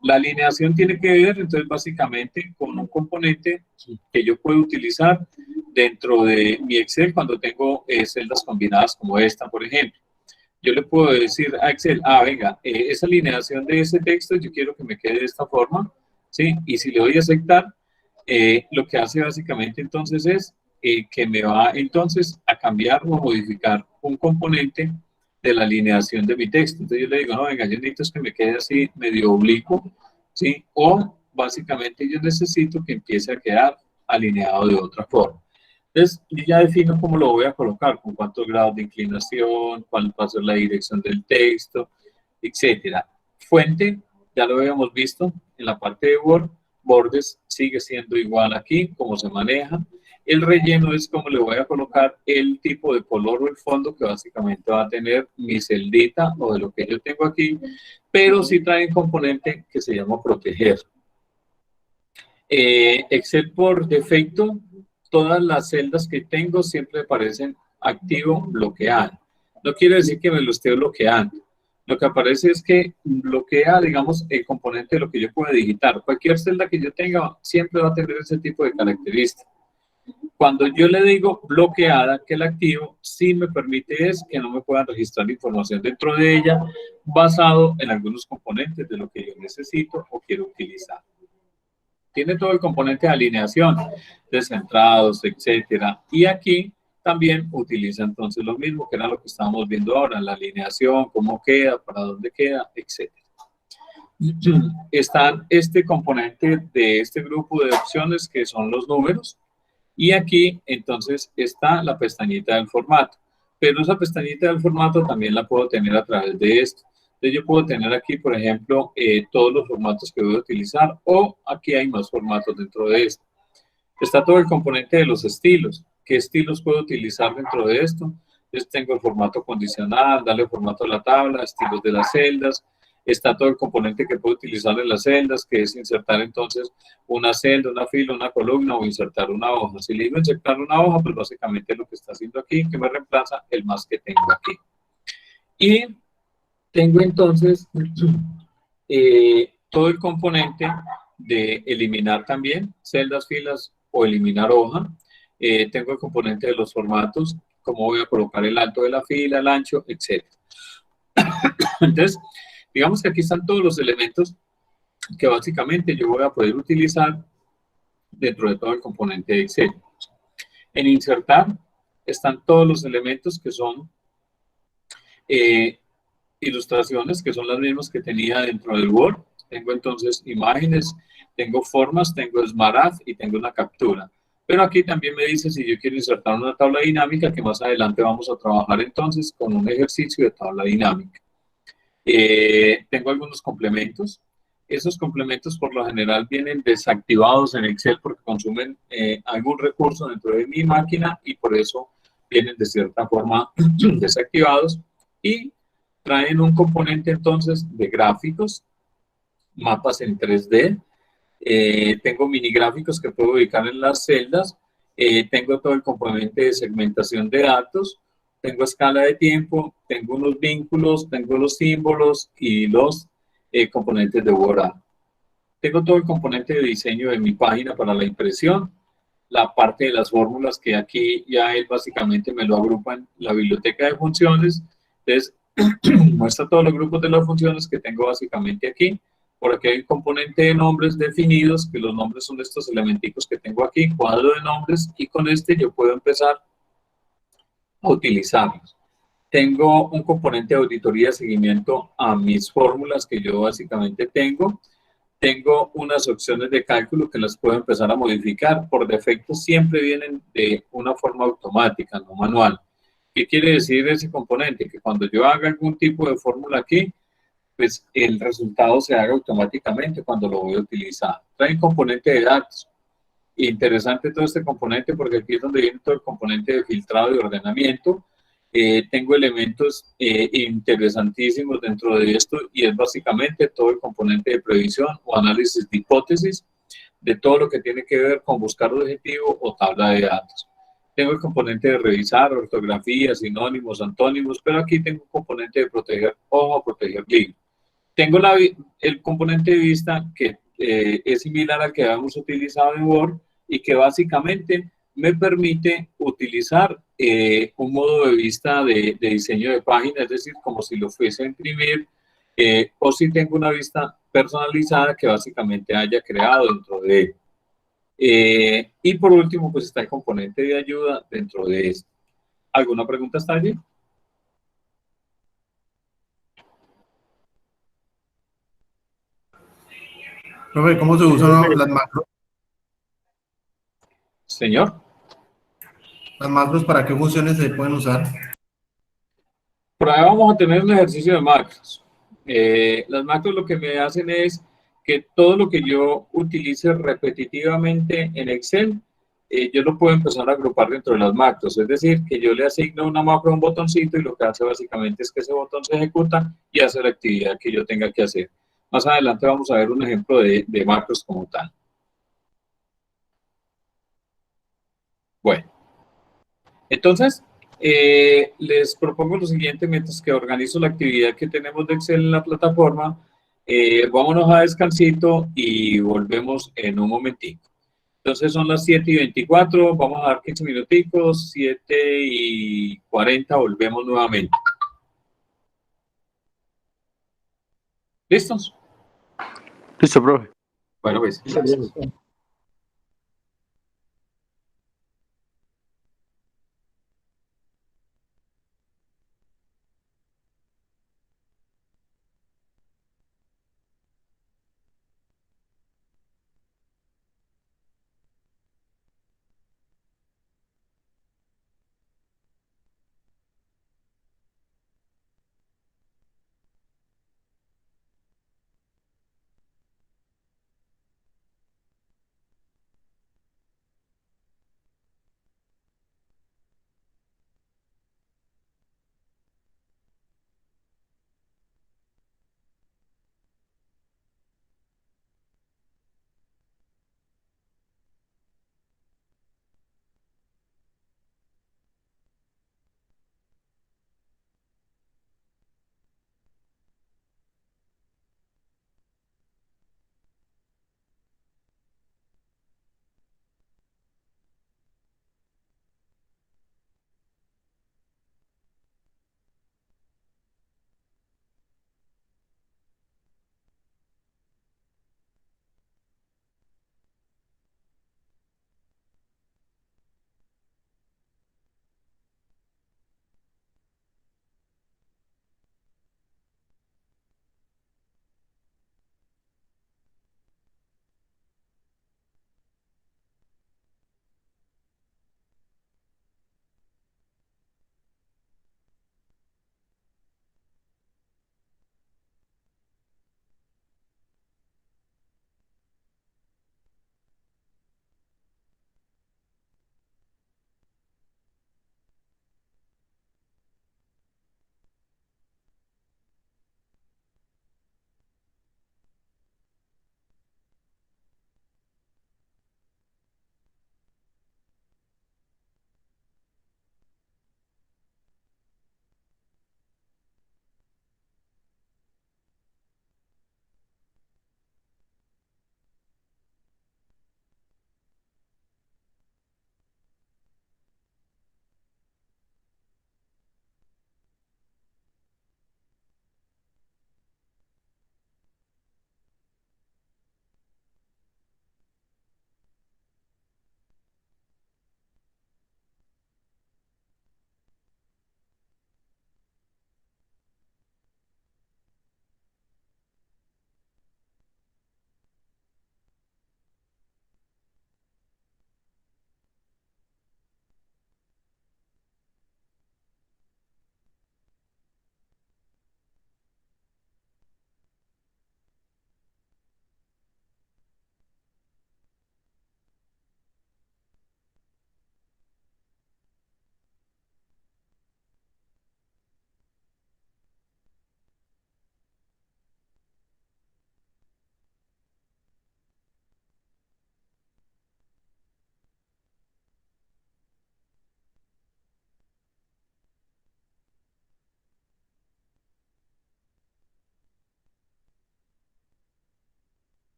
La alineación tiene que ver, entonces, básicamente con un componente que yo puedo utilizar dentro de mi Excel cuando tengo celdas combinadas como esta, por ejemplo. Yo le puedo decir a Excel, venga, esa alineación de ese texto yo quiero que me quede de esta forma, ¿sí? Y si le doy a aceptar, lo que hace básicamente entonces es que me va entonces a cambiar o a modificar un componente de la alineación de mi texto. Entonces yo le digo, no, venga, yo necesito que me quede así medio oblicuo, ¿sí? O básicamente yo necesito que empiece a quedar alineado de otra forma. Entonces yo ya defino cómo lo voy a colocar, con cuántos grados de inclinación, cuál va a ser la dirección del texto, etcétera. Fuente, ya lo habíamos visto en la parte de Word. Bordes sigue siendo igual aquí, cómo se maneja. El relleno es como le voy a colocar el tipo de color o el fondo que básicamente va a tener mi celdita o de lo que yo tengo aquí, pero sí trae un componente que se llama proteger. Excel por defecto, todas las celdas que tengo siempre aparecen activo bloqueado. No quiere decir que me lo esté bloqueando. Lo que aparece es que bloquea, digamos, el componente de lo que yo puedo digitar. Cualquier celda que yo tenga siempre va a tener ese tipo de características. Cuando yo le digo bloqueada, que el activo sí me permite es que no me puedan registrar información dentro de ella basado en algunos componentes de lo que yo necesito o quiero utilizar. Tiene todo el componente de alineación, descentrados, etcétera. Y aquí también utiliza entonces lo mismo, que era lo que estábamos viendo ahora, la alineación, cómo queda, para dónde queda, etcétera. Está este componente de este grupo de opciones que son los números. Y aquí entonces está la pestañita del formato. Pero esa pestañita del formato también la puedo tener a través de esto. Entonces yo puedo tener aquí, por ejemplo, todos los formatos que voy a utilizar, o aquí hay más formatos dentro de esto. Está todo el componente de los estilos. ¿Qué estilos puedo utilizar dentro de esto? Entonces tengo el formato condicional, darle el formato a la tabla, estilos de las celdas. Está todo el componente que puedo utilizar en las celdas, que es insertar entonces una celda, una fila, una columna o insertar una hoja. Si le digo insertar una hoja, pues básicamente lo que está haciendo aquí, que me reemplaza el más que tengo aquí. Y tengo entonces todo el componente de eliminar también celdas, filas o eliminar hoja. Tengo el componente de los formatos, cómo voy a colocar el alto de la fila, el ancho, etc. Entonces, Digamos que aquí están todos los elementos que básicamente yo voy a poder utilizar dentro de todo el componente de Excel. En insertar están todos los elementos que son ilustraciones, que son las mismas que tenía dentro del Word. Tengo entonces imágenes, tengo formas, tengo Smaragd y tengo una captura. Pero aquí también me dice si yo quiero insertar una tabla dinámica, que más adelante vamos a trabajar entonces con un ejercicio de tabla dinámica. Tengo algunos complementos. Esos complementos por lo general vienen desactivados en Excel porque consumen algún recurso dentro de mi máquina y por eso vienen de cierta forma desactivados y traen un componente entonces de gráficos, mapas en 3D, tengo mini gráficos que puedo ubicar en las celdas, tengo todo el componente de segmentación de datos, tengo escala de tiempo, tengo unos vínculos, tengo los símbolos y los componentes de borrado. Tengo todo el componente de diseño de mi página para la impresión, la parte de las fórmulas que aquí ya él básicamente me lo agrupa en la biblioteca de funciones. Entonces, muestra todos los grupos de las funciones que tengo básicamente aquí. Por aquí hay un componente de nombres definidos, que los nombres son estos elementicos que tengo aquí, cuadro de nombres, y con este yo puedo empezar a utilizarlos. Tengo un componente de auditoría de seguimiento a mis fórmulas que yo básicamente tengo. Tengo unas opciones de cálculo que las puedo empezar a modificar. Por defecto siempre vienen de una forma automática, no manual. ¿Qué quiere decir ese componente? Que cuando yo haga algún tipo de fórmula aquí, pues el resultado se haga automáticamente cuando lo voy a utilizar. Trae un componente de datos. Interesante todo este componente porque aquí es donde viene todo el componente de filtrado y ordenamiento. Tengo elementos interesantísimos dentro de esto y es básicamente todo el componente de previsión o análisis de hipótesis de todo lo que tiene que ver con buscar objetivo o tabla de datos. Tengo el componente de revisar ortografía, sinónimos, antónimos, pero aquí tengo un componente de proteger ojo, proteger libro. Tengo el componente de vista que es similar al que habíamos utilizado en Word y que básicamente me permite utilizar un modo de vista de diseño de página, es decir, como si lo fuese a imprimir, o si tengo una vista personalizada que básicamente haya creado dentro de él. Y por último, pues está el componente de ayuda dentro de esto. ¿Alguna pregunta hasta allí? Profe, ¿cómo se usan las macros? Señor. ¿Las macros para qué funciones se pueden usar? Por ahí vamos a tener un ejercicio de macros. Las macros lo que me hacen es que todo lo que yo utilice repetitivamente en Excel, yo lo puedo empezar a agrupar dentro de las macros. Es decir, que yo le asigno una macro a un botoncito y lo que hace básicamente es que ese botón se ejecuta y hace la actividad que yo tenga que hacer. Más adelante vamos a ver un ejemplo de macros como tal. Bueno, entonces, les propongo lo siguiente, mientras que organizo la actividad que tenemos de Excel en la plataforma, vámonos a descansito y volvemos en un momentito. Entonces son las 7:24, vamos a dar 15 minuticos, 7:40, volvemos nuevamente. ¿Listos? Listo, profe. Bueno, pues, gracias.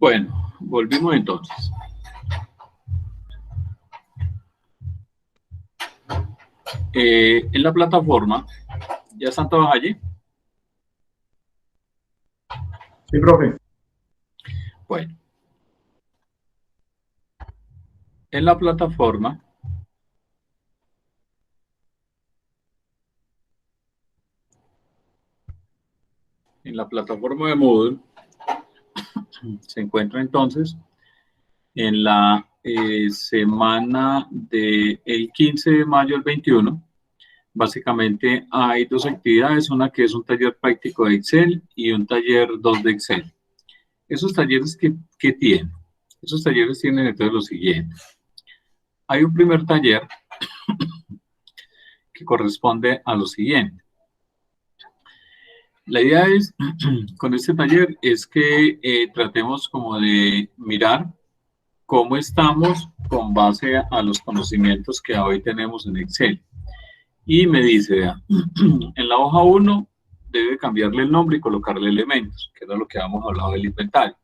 Bueno, volvimos entonces. En la plataforma, ¿ya están todos allí? Sí, profe. Bueno. En la plataforma, de Moodle, se encuentra entonces en la semana del 15 de mayo al 21. Básicamente hay dos actividades, una que es un taller práctico de Excel y un taller 2 de Excel. Esos talleres que tienen, esos talleres tienen entonces lo siguiente. Hay un primer taller que corresponde a lo siguiente. La idea es, con este taller, es que tratemos como de mirar cómo estamos con base a los conocimientos que hoy tenemos en Excel. Y me dice, vea, en la hoja 1 debe cambiarle el nombre y colocarle elementos, que era lo que habíamos hablado del inventario.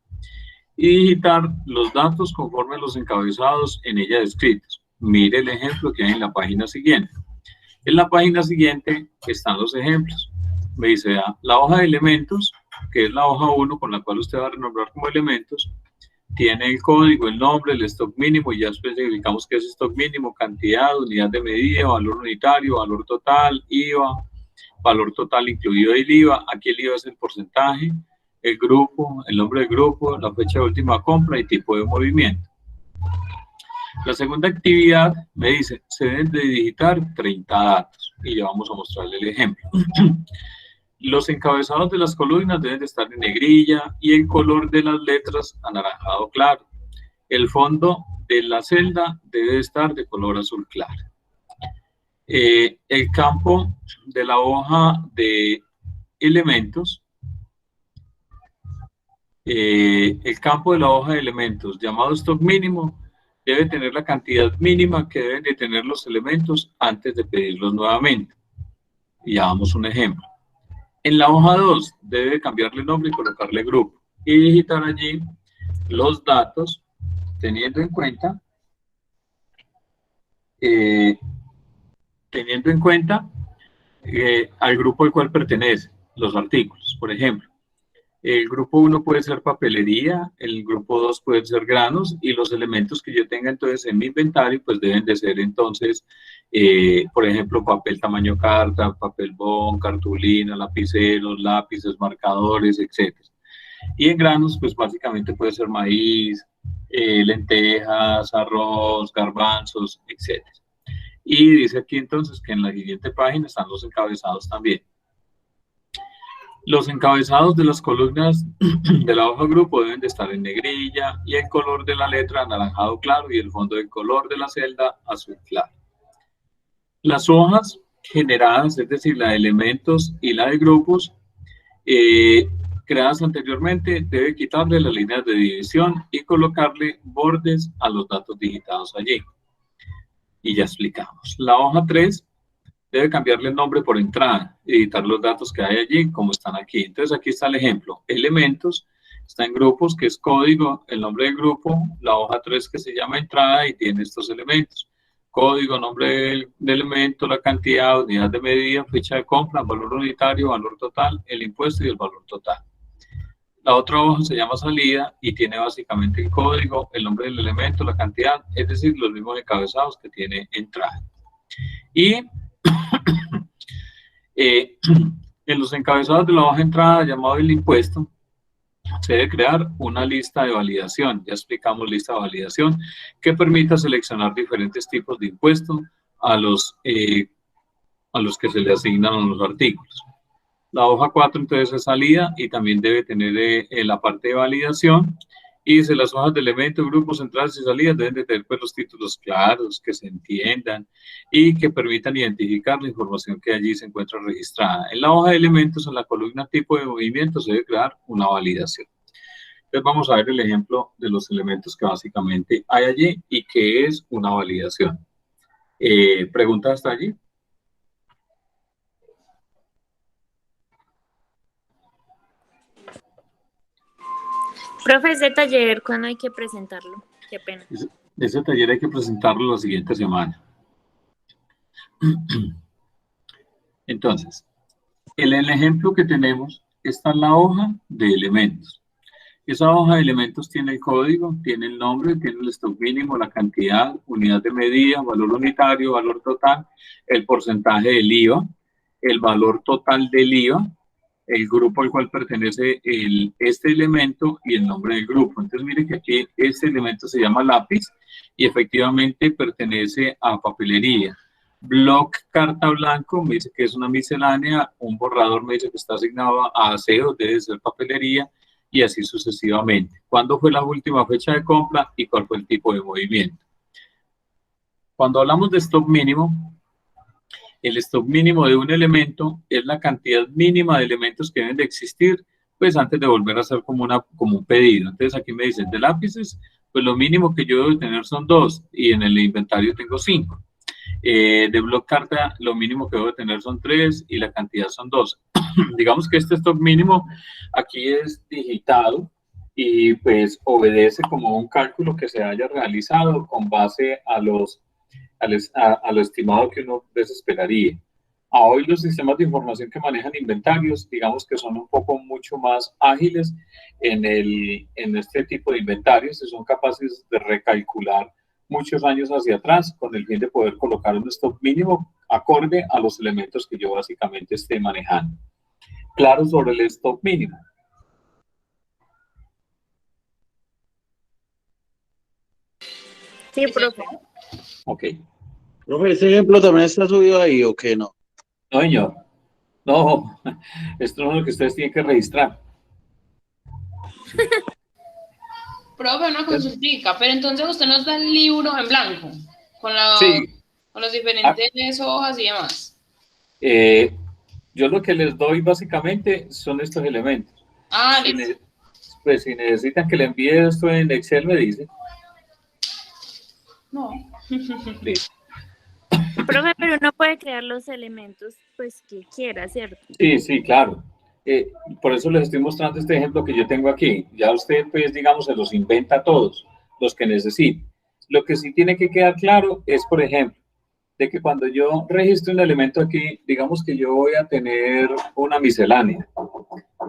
Y digitar los datos conforme a los encabezados en ella descritos. Mire el ejemplo que hay en la página siguiente. En la página siguiente están los ejemplos. Me dice, vea, la hoja de elementos, que es la hoja 1 con la cual usted va a renombrar como elementos, tiene el código, el nombre, el stock mínimo, y ya especificamos qué es stock mínimo, cantidad, unidad de medida, valor unitario, valor total, IVA, valor total incluido el IVA. Aquí el IVA es el porcentaje, el grupo, el nombre del grupo, la fecha de última compra y tipo de movimiento. La segunda actividad me dice, se deben de digitar 30 datos, y ya vamos a mostrarle el ejemplo. Los encabezados de las columnas deben de estar en negrilla y el color de las letras anaranjado claro. El fondo de la celda debe estar de color azul claro. El campo de la hoja de elementos, llamado stock mínimo, debe tener la cantidad mínima que deben de tener los elementos antes de pedirlos nuevamente. Y ya damos un ejemplo. En la hoja 2 debe cambiarle el nombre y colocarle grupo y digitar allí los datos teniendo en cuenta al grupo al cual pertenece los artículos. Por ejemplo, el grupo 1 puede ser papelería, el grupo 2 puede ser granos, y los elementos que yo tenga entonces en mi inventario pues deben de ser entonces, por ejemplo, papel tamaño carta, papel bond, cartulina, lapiceros, lápices, marcadores, etc. Y en granos pues básicamente puede ser maíz, lentejas, arroz, garbanzos, etc. Y dice aquí entonces que en la siguiente página están los encabezados también. Los encabezados de las columnas de la hoja grupo deben de estar en negrilla y el color de la letra anaranjado claro y el fondo del color de la celda azul claro. Las hojas generadas, es decir, la de elementos y la de grupos, creadas anteriormente, debe quitarle las líneas de división y colocarle bordes a los datos digitados allí. Y ya explicamos. La hoja 3 debe cambiarle el nombre por entrada y editar los datos que hay allí como están aquí. Entonces aquí está el ejemplo. Elementos, está en grupos, que es código, el nombre del grupo, la hoja 3 que se llama entrada y tiene estos elementos. Código, nombre del elemento, la cantidad, unidad de medida, fecha de compra, valor unitario, valor total, el impuesto y el valor total. La otra hoja se llama salida y tiene básicamente el código, el nombre del elemento, la cantidad, es decir, los mismos encabezados que tiene entrada. Y en los encabezados de la hoja de entrada llamado el impuesto, se debe crear una lista de validación. Ya explicamos lista de validación que permita seleccionar diferentes tipos de impuestos a los que se le asignan a los artículos. La hoja 4 entonces es salida y también debe tener la parte de validación. Y dice, las hojas de elementos, grupos, entradas y salidas deben de tener pues, los títulos claros, que se entiendan y que permitan identificar la información que allí se encuentra registrada. En la hoja de elementos, en la columna tipo de movimiento, se debe crear una validación. Entonces vamos a ver el ejemplo de los elementos que básicamente hay allí y qué es una validación. ¿Preguntas hasta allí? Profe, ese taller, ¿cuándo hay que presentarlo? Qué pena. Ese taller hay que presentarlo la siguiente semana. Entonces, en el ejemplo que tenemos, está la hoja de elementos. Esa hoja de elementos tiene el código, tiene el nombre, tiene el stock mínimo, la cantidad, unidad de medida, valor unitario, valor total, el porcentaje del IVA, el valor total del IVA, el grupo al cual pertenece este elemento y el nombre del grupo. Entonces, miren que aquí este elemento se llama lápiz y efectivamente pertenece a papelería. Bloc carta blanco me dice que es una miscelánea, un borrador me dice que está asignado a aseo, debe ser papelería, y así sucesivamente. ¿Cuándo fue la última fecha de compra y cuál fue el tipo de movimiento? Cuando hablamos de stock mínimo, el stock mínimo de un elemento es la cantidad mínima de elementos que deben de existir, pues antes de volver a hacer como un pedido. Entonces aquí me dicen de lápices, pues lo mínimo que yo debo tener son 2 y en el inventario tengo 5. De bloc carta lo mínimo que debo tener son 3 y la cantidad son 2. Digamos que este stock mínimo aquí es digitado y pues obedece como un cálculo que se haya realizado con base a lo estimado que uno desesperaría. A hoy los sistemas de información que manejan inventarios, digamos que son un poco mucho más ágiles en este tipo de inventarios y son capaces de recalcular muchos años hacia atrás con el fin de poder colocar un stock mínimo acorde a los elementos que yo básicamente esté manejando. Claro sobre el stock mínimo. Sí, profe. Ok. Profe, ¿este ejemplo también está subido ahí o qué no? No, señor. No, esto no es lo que ustedes tienen que registrar. Profe, una consultica, pero entonces usted nos da el libro en blanco, con las diferentes hojas y demás. Yo lo que les doy básicamente son estos elementos. Pues si necesitan que le envíe esto en Excel, me dicen. No. Listo. Profe, pero uno puede crear los elementos pues que quiera, ¿cierto? Sí, claro. Por eso les estoy mostrando este ejemplo que yo tengo aquí. Ya usted, pues, digamos, se los inventa todos, los que necesite. Lo que sí tiene que quedar claro es, por ejemplo, de que cuando yo registro un elemento aquí, digamos que yo voy a tener una miscelánea.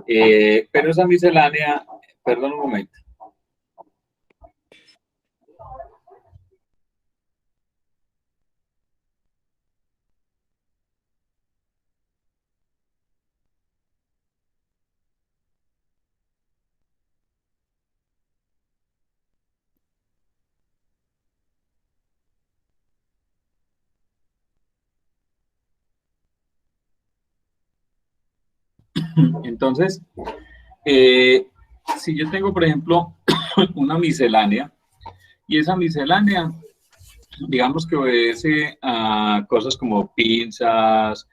Pero esa miscelánea, perdón un momento. Entonces, si yo tengo, por ejemplo, una miscelánea, y esa miscelánea, digamos que obedece a cosas como pinzas,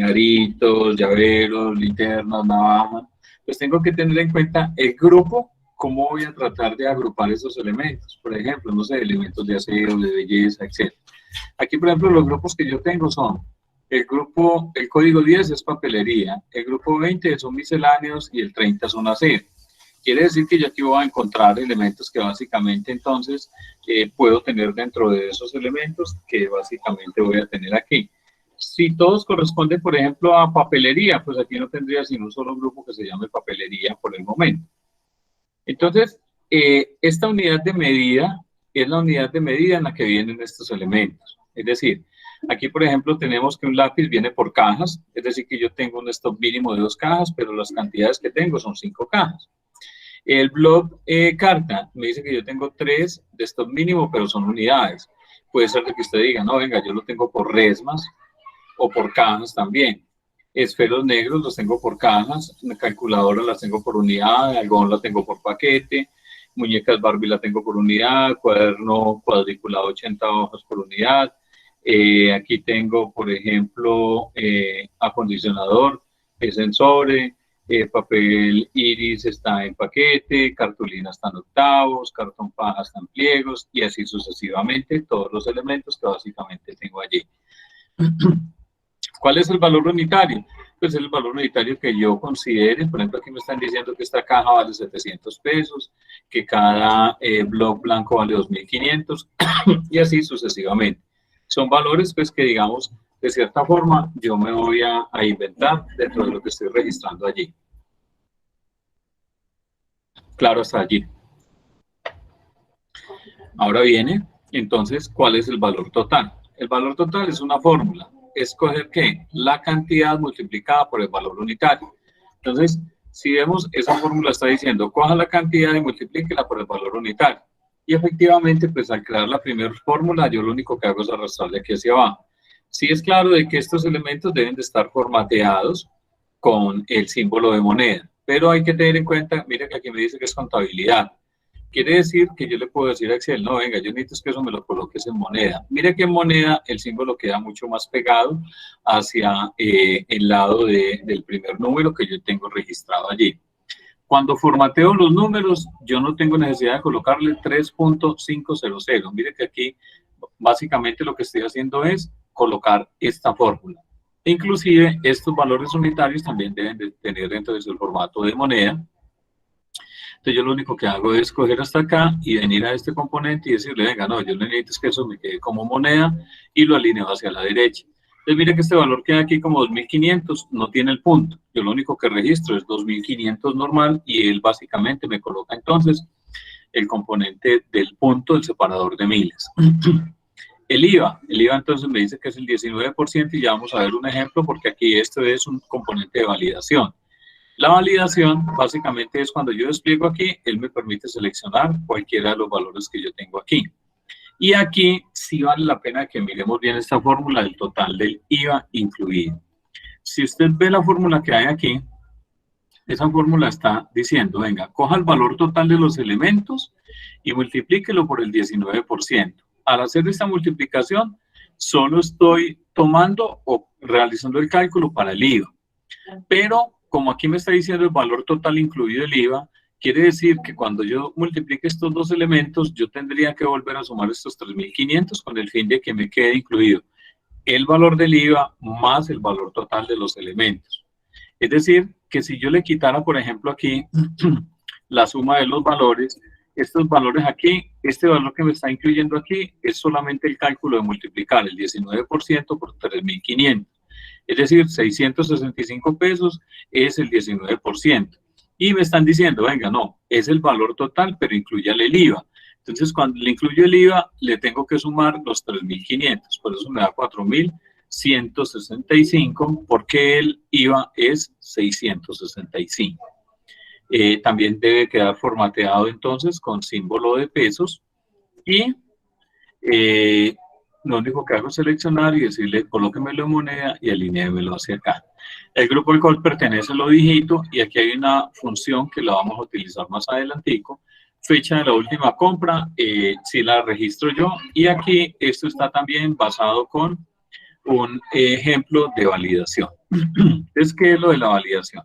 aritos, llaveros, linternas, navajas, pues tengo que tener en cuenta el grupo, cómo voy a tratar de agrupar esos elementos. Por ejemplo, no sé, elementos de aseo, de belleza, etc. Aquí, por ejemplo, los grupos que yo tengo son el código 10 es papelería, el grupo 20 son misceláneos y el 30 son aseo. Quiere decir que yo aquí voy a encontrar elementos que básicamente entonces puedo tener dentro de esos elementos que básicamente voy a tener aquí. Si todos corresponden, por ejemplo, a papelería, pues aquí no tendría sino un solo grupo que se llame papelería por el momento. Entonces, esta unidad de medida es la unidad de medida en la que vienen estos elementos. Es decir, aquí, por ejemplo, tenemos que un lápiz viene por cajas, es decir, que yo tengo un stock mínimo de 2 cajas, pero las cantidades que tengo son 5 cajas. El bloc carta me dice que yo tengo 3 de stock mínimo, pero son unidades. Puede ser de que usted diga, no, venga, yo lo tengo por resmas o por cajas también. Esferos negros los tengo por cajas, calculadora las tengo por unidad, algodón la tengo por paquete, muñecas Barbie la tengo por unidad, cuaderno cuadriculado 80 hojas por unidad. Aquí tengo, por ejemplo, acondicionador, es en sobre, papel iris está en paquete, cartulina está en octavos, cartón paja está en pliegos y así sucesivamente todos los elementos que básicamente tengo allí. ¿Cuál es el valor unitario? pues es el valor unitario que yo considere. Por ejemplo, aquí me están diciendo que esta caja vale 700 pesos, que cada blog blanco vale 2.500 y así sucesivamente. Son valores pues que digamos, de cierta forma, yo me voy a inventar dentro de lo que estoy registrando allí. Claro, hasta allí. Ahora viene, entonces, ¿cuál es el valor total? El valor total es una fórmula. Escoger ¿qué? La cantidad multiplicada por el valor unitario. Entonces, si vemos, esa fórmula está diciendo, coja la cantidad y multiplíquela por el valor unitario. Y efectivamente, pues al crear la primera fórmula, yo lo único que hago es arrastrarle aquí hacia abajo. Sí es claro de que estos elementos deben de estar formateados con el símbolo de moneda. Pero hay que tener en cuenta, mire que aquí me dice que es contabilidad. Quiere decir que yo le puedo decir a Excel, no, venga, yo necesito que eso me lo coloques en moneda. Mire que en moneda el símbolo queda mucho más pegado hacia el lado del primer número que yo tengo registrado allí. Cuando formateo los números, yo no tengo necesidad de colocarle 3.500. Mire que aquí básicamente lo que estoy haciendo es colocar esta fórmula. Inclusive estos valores unitarios también deben de tener entonces el formato de moneda. Entonces yo lo único que hago es coger hasta acá y venir a este componente y decirle, venga, no, yo necesito que eso me quede como moneda y lo alineo hacia la derecha. Entonces mire que este valor queda aquí como 2.500, no tiene el punto. Yo lo único que registro es 2.500 normal y él básicamente me coloca entonces el componente del punto del separador de miles. El IVA entonces me dice que es el 19% y ya vamos a ver un ejemplo porque aquí esto es un componente de validación. La validación básicamente es cuando yo despliego aquí, él me permite seleccionar cualquiera de los valores que yo tengo aquí. Y aquí sí vale la pena que miremos bien esta fórmula del total del IVA incluido. Si usted ve la fórmula que hay aquí, esa fórmula está diciendo, venga, coja el valor total de los elementos y multiplíquelo por el 19%. Al hacer esta multiplicación, solo estoy tomando o realizando el cálculo para el IVA. Pero como aquí me está diciendo el valor total incluido el IVA, quiere decir que cuando yo multiplique estos dos elementos, yo tendría que volver a sumar estos 3.500 con el fin de que me quede incluido el valor del IVA más el valor total de los elementos. Es decir, que si yo le quitara, por ejemplo, aquí la suma de los valores, estos valores aquí, este valor que me está incluyendo aquí, es solamente el cálculo de multiplicar el 19% por 3.500. Es decir, 665 pesos es el 19%. Y me están diciendo, venga, no, es el valor total, pero incluyale el IVA. Entonces, cuando le incluyo el IVA, le tengo que sumar los 3.500. Por eso me da 4.165, porque el IVA es 665. También debe quedar formateado entonces con símbolo de pesos y lo único que hago es seleccionar y decirle colóquemelo en moneda y alinéemelo hacia acá. El grupo al cual pertenece lo digito y aquí hay una función que la vamos a utilizar más adelantico. Fecha de la última compra, si la registro yo, y aquí esto está también basado con un ejemplo de validación. Entonces, ¿qué es lo de la validación?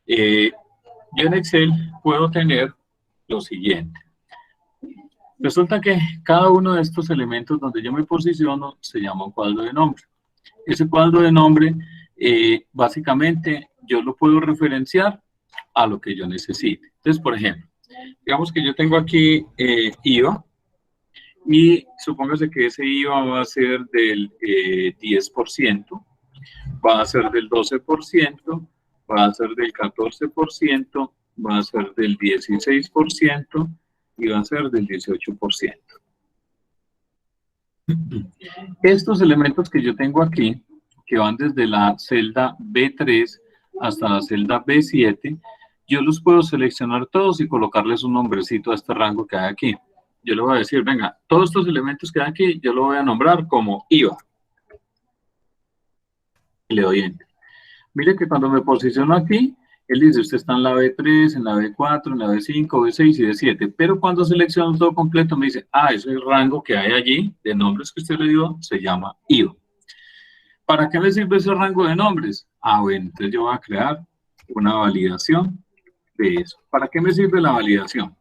Yo en Excel puedo tener lo siguiente. Resulta que cada uno de estos elementos donde yo me posiciono se llama un cuadro de nombre. Ese cuadro de nombre, básicamente, yo lo puedo referenciar a lo que yo necesite. Entonces, por ejemplo, digamos que yo tengo aquí IVA y supóngase que ese IVA va a ser del 10%, va a ser del 12%, va a ser del 14%, va a ser del 16%, y va a ser del 18%. Estos elementos que yo tengo aquí, que van desde la celda B3 hasta la celda B7, yo los puedo seleccionar todos y colocarles un nombrecito a este rango que hay aquí. Yo le voy a decir, venga, todos estos elementos que hay aquí, yo lo voy a nombrar como IVA. Y le doy Enter. Mire que cuando me posiciono aquí, él dice, usted está en la B3, en la B4, en la B5, B6 y B7. Pero cuando selecciono todo completo, me dice, ese rango que hay allí, de nombres que usted le dio, se llama IVA. ¿Para qué me sirve ese rango de nombres? Bueno, entonces yo voy a crear una validación de eso. ¿Para qué me sirve la validación?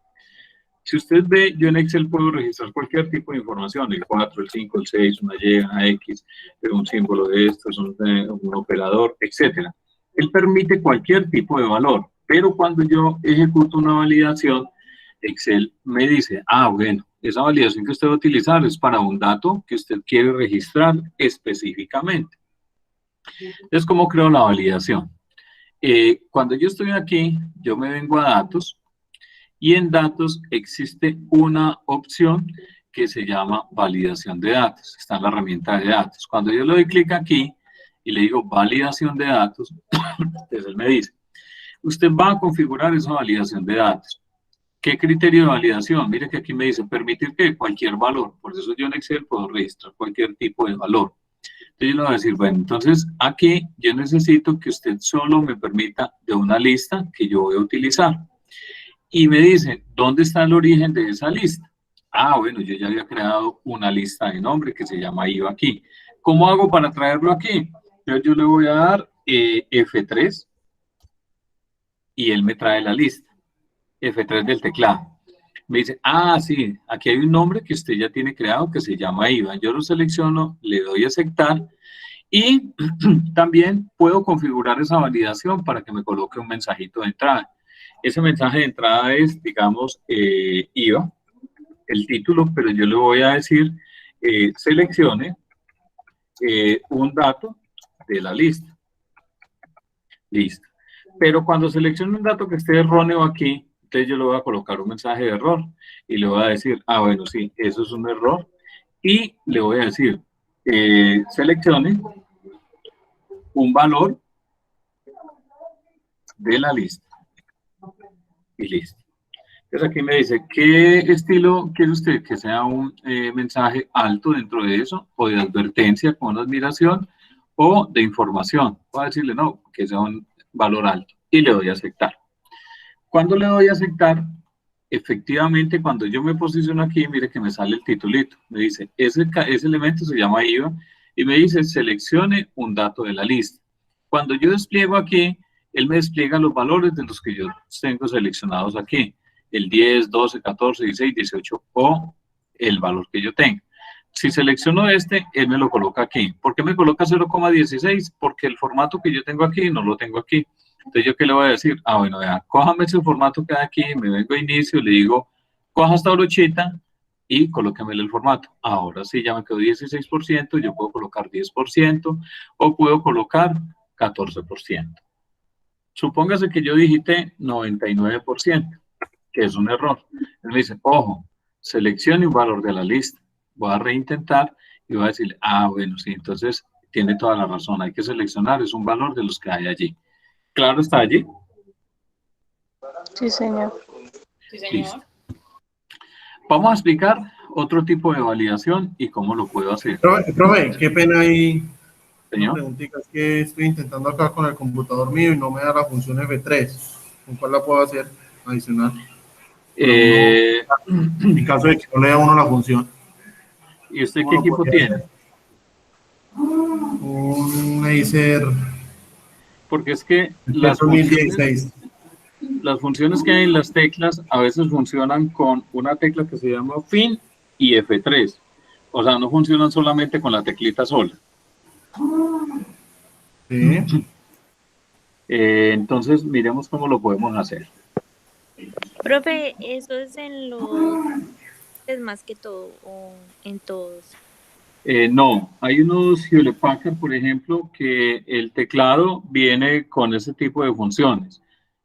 Si usted ve, yo en Excel puedo registrar cualquier tipo de información, el 4, el 5, el 6, una Y, una X, un símbolo de estos, un operador, etc. Él permite cualquier tipo de valor, pero cuando yo ejecuto una validación, Excel me dice, bueno, esa validación que usted va a utilizar es para un dato que usted quiere registrar específicamente. Entonces, ¿cómo creo la validación? Cuando yo estoy aquí, yo me vengo a datos, y en datos existe una opción que se llama validación de datos. Está en la herramienta de datos. Cuando yo le doy clic aquí y le digo validación de datos, entonces él me dice, usted va a configurar esa validación de datos. ¿Qué criterio de validación? Mire que aquí me dice permitir que cualquier valor. Por eso yo en Excel puedo registrar cualquier tipo de valor. Entonces yo le voy a decir, bueno, entonces aquí yo necesito que usted solo me permita de una lista que yo voy a utilizar. Y me dice, ¿dónde está el origen de esa lista? Bueno, yo ya había creado una lista de nombre que se llama IVA aquí. ¿Cómo hago para traerlo aquí? Entonces yo le voy a dar F3 y él me trae la lista. F3 del teclado. Me dice, sí, aquí hay un nombre que usted ya tiene creado que se llama IVA. Yo lo selecciono, le doy a aceptar y también puedo configurar esa validación para que me coloque un mensajito de entrada. Ese mensaje de entrada es, digamos, IVA, el título, pero yo le voy a decir, seleccione un dato de la lista. Listo. Pero cuando seleccione un dato que esté erróneo aquí, entonces yo le voy a colocar un mensaje de error y le voy a decir, bueno, sí, eso es un error. Y le voy a decir, seleccione un valor de la lista. Y listo. Entonces aquí me dice, ¿qué estilo quiere usted? Que sea un mensaje alto dentro de eso, o de advertencia con admiración, o de información. Voy a decirle no, que sea un valor alto. Y le doy a aceptar. Cuando le doy a aceptar, efectivamente, cuando yo me posiciono aquí, mire que me sale el titulito. Me dice, ese elemento se llama IVA, y me dice, seleccione un dato de la lista. Cuando yo despliego aquí, él me despliega los valores de los que yo tengo seleccionados aquí. El 10, 12, 14, 16, 18 o el valor que yo tenga. Si selecciono este, él me lo coloca aquí. ¿Por qué me coloca 0,16? Porque el formato que yo tengo aquí no lo tengo aquí. Entonces, ¿yo qué le voy a decir? Bueno, vea, cójame ese formato que hay aquí, me vengo a inicio, le digo, coja esta brochita y colóquemele el formato. Ahora sí, ya me quedó 16%, yo puedo colocar 10% o puedo colocar 14%. Supóngase que yo digité 99%, que es un error. Él me dice, ojo, seleccione un valor de la lista. Voy a reintentar y voy a decirle, bueno, sí, entonces tiene toda la razón. Hay que seleccionar, es un valor de los que hay allí. ¿Claro está allí? Sí, señor. Sí, señor. Listo. Vamos a explicar otro tipo de validación y cómo lo puedo hacer. Profe, qué pena ahí. Señor. Una preguntita, es que estoy intentando acá con el computador mío y no me da la función F3. ¿Con cuál la puedo hacer adicional? En caso de que no le da uno la función. ¿Y usted qué equipo tiene? Un Acer. Porque es que las funciones que hay en las teclas a veces funcionan con una tecla que se llama Fin y F3. O sea, no funcionan solamente con la teclita sola. Sí. Entonces, miremos cómo lo podemos hacer. Profe, ¿eso es en los... es más que todo o en todos? No, hay unos Hewlett Packard, por ejemplo, que el teclado viene con ese tipo de funciones.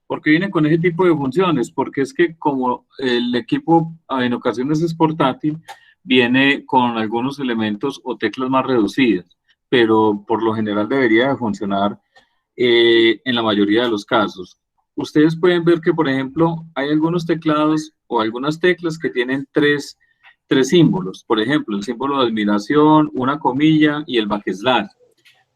¿Por qué viene con ese tipo de funciones? Porque es que como el equipo en ocasiones es portátil, viene con algunos elementos o teclas más reducidas, pero por lo general debería de funcionar en la mayoría de los casos. Ustedes pueden ver que, por ejemplo, hay algunos teclados o algunas teclas que tienen tres símbolos. Por ejemplo, el símbolo de admiración, una comilla y el backslash.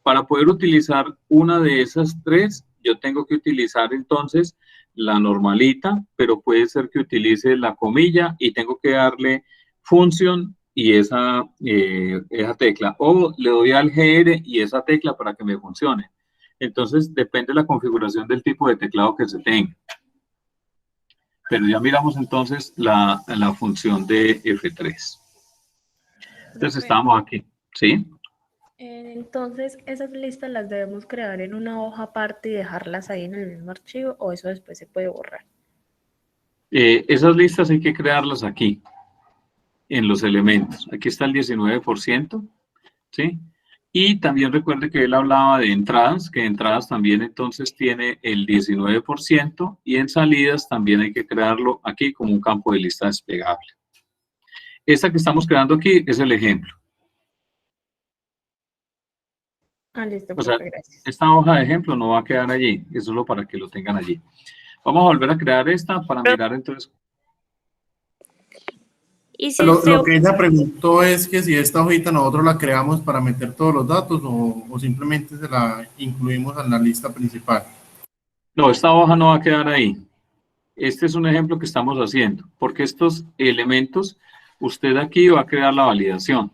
Para poder utilizar una de esas tres, yo tengo que utilizar entonces la normalita, pero puede ser que utilice la comilla y tengo que darle función y esa tecla. O le doy al GR y esa tecla para que me funcione. Entonces, depende de la configuración del tipo de teclado que se tenga. Pero ya miramos entonces la función de F3. Entonces estamos aquí, ¿sí? Entonces, ¿esas listas las debemos crear en una hoja aparte y dejarlas ahí en el mismo archivo o eso después se puede borrar? Esas listas hay que crearlas aquí, en los elementos. Aquí está el 19%, ¿sí? Y también recuerde que él hablaba de entradas, que entradas también entonces tiene el 19% y en salidas también hay que crearlo aquí como un campo de lista desplegable. Esta que estamos creando aquí es el ejemplo. Listo, O sea, gracias. esta hoja de ejemplo no va a quedar allí, es solo para que lo tengan allí. Vamos a volver a crear esta para mirar entonces. ¿Y si Lo que ella preguntó es que si esta hojita nosotros la creamos para meter todos los datos o simplemente se la incluimos en la lista principal. No, esta hoja no va a quedar ahí. Este es un ejemplo que estamos haciendo, porque estos elementos, usted aquí va a crear la validación,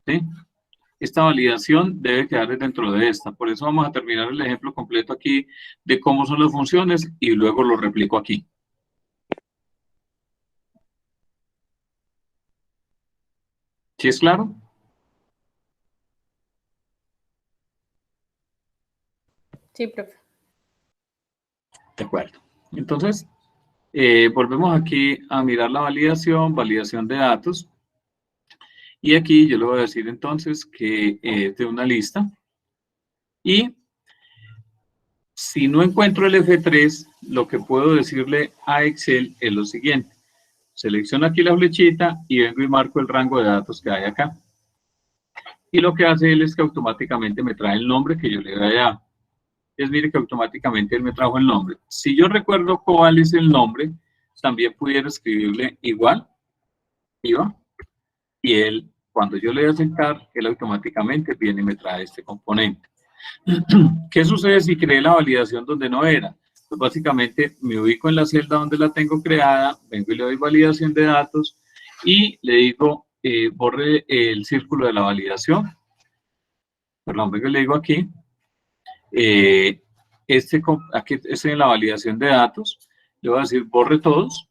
¿sí? Esta validación debe quedar dentro de esta. Por eso vamos a terminar el ejemplo completo aquí de cómo son las funciones y luego lo replico aquí. ¿Sí es claro? Sí, profe. De acuerdo. Entonces, volvemos aquí a mirar la validación de datos. Y aquí yo le voy a decir entonces que es de una lista. Y si no encuentro el F3, lo que puedo decirle a Excel es lo siguiente. Selecciono aquí la flechita y vengo y marco el rango de datos que hay acá. Y lo que hace él es que automáticamente me trae el nombre que yo le doy allá. Entonces mire que automáticamente él me trajo el nombre. Si yo recuerdo cuál es el nombre, también pudiera escribirle igual, IVA, y él, cuando yo le doy a aceptar, él automáticamente viene y me trae este componente. ¿Qué sucede si creé la validación donde no era? Pues básicamente me ubico en la celda donde la tengo creada, vengo y le doy validación de datos y le digo borre el círculo de la validación. Perdón, vengo y le digo aquí, aquí estoy en la validación de datos, le voy a decir borre todos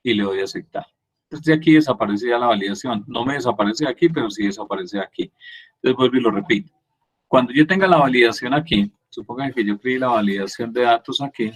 y le doy a aceptar. Entonces de aquí desaparece ya la validación. No me desaparece aquí, pero sí desaparece aquí. Entonces vuelvo y lo repito. Cuando yo tenga la validación aquí, supongan que yo creé la validación de datos aquí.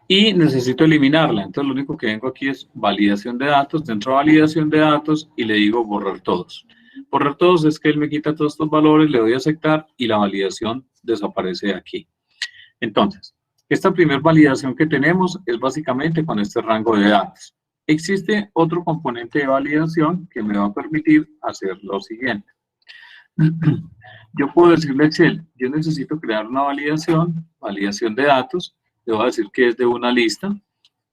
Y necesito eliminarla. Entonces lo único que vengo aquí es validación de datos, dentro de validación de datos y le digo borrar todos. Borrar todos es que él me quita todos estos valores, le doy a aceptar y la validación desaparece de aquí. Entonces, esta primera validación que tenemos es básicamente con este rango de datos. Existe otro componente de validación que me va a permitir hacer lo siguiente. Yo puedo decirle a Excel, yo necesito crear una validación de datos, le voy a decir que es de una lista,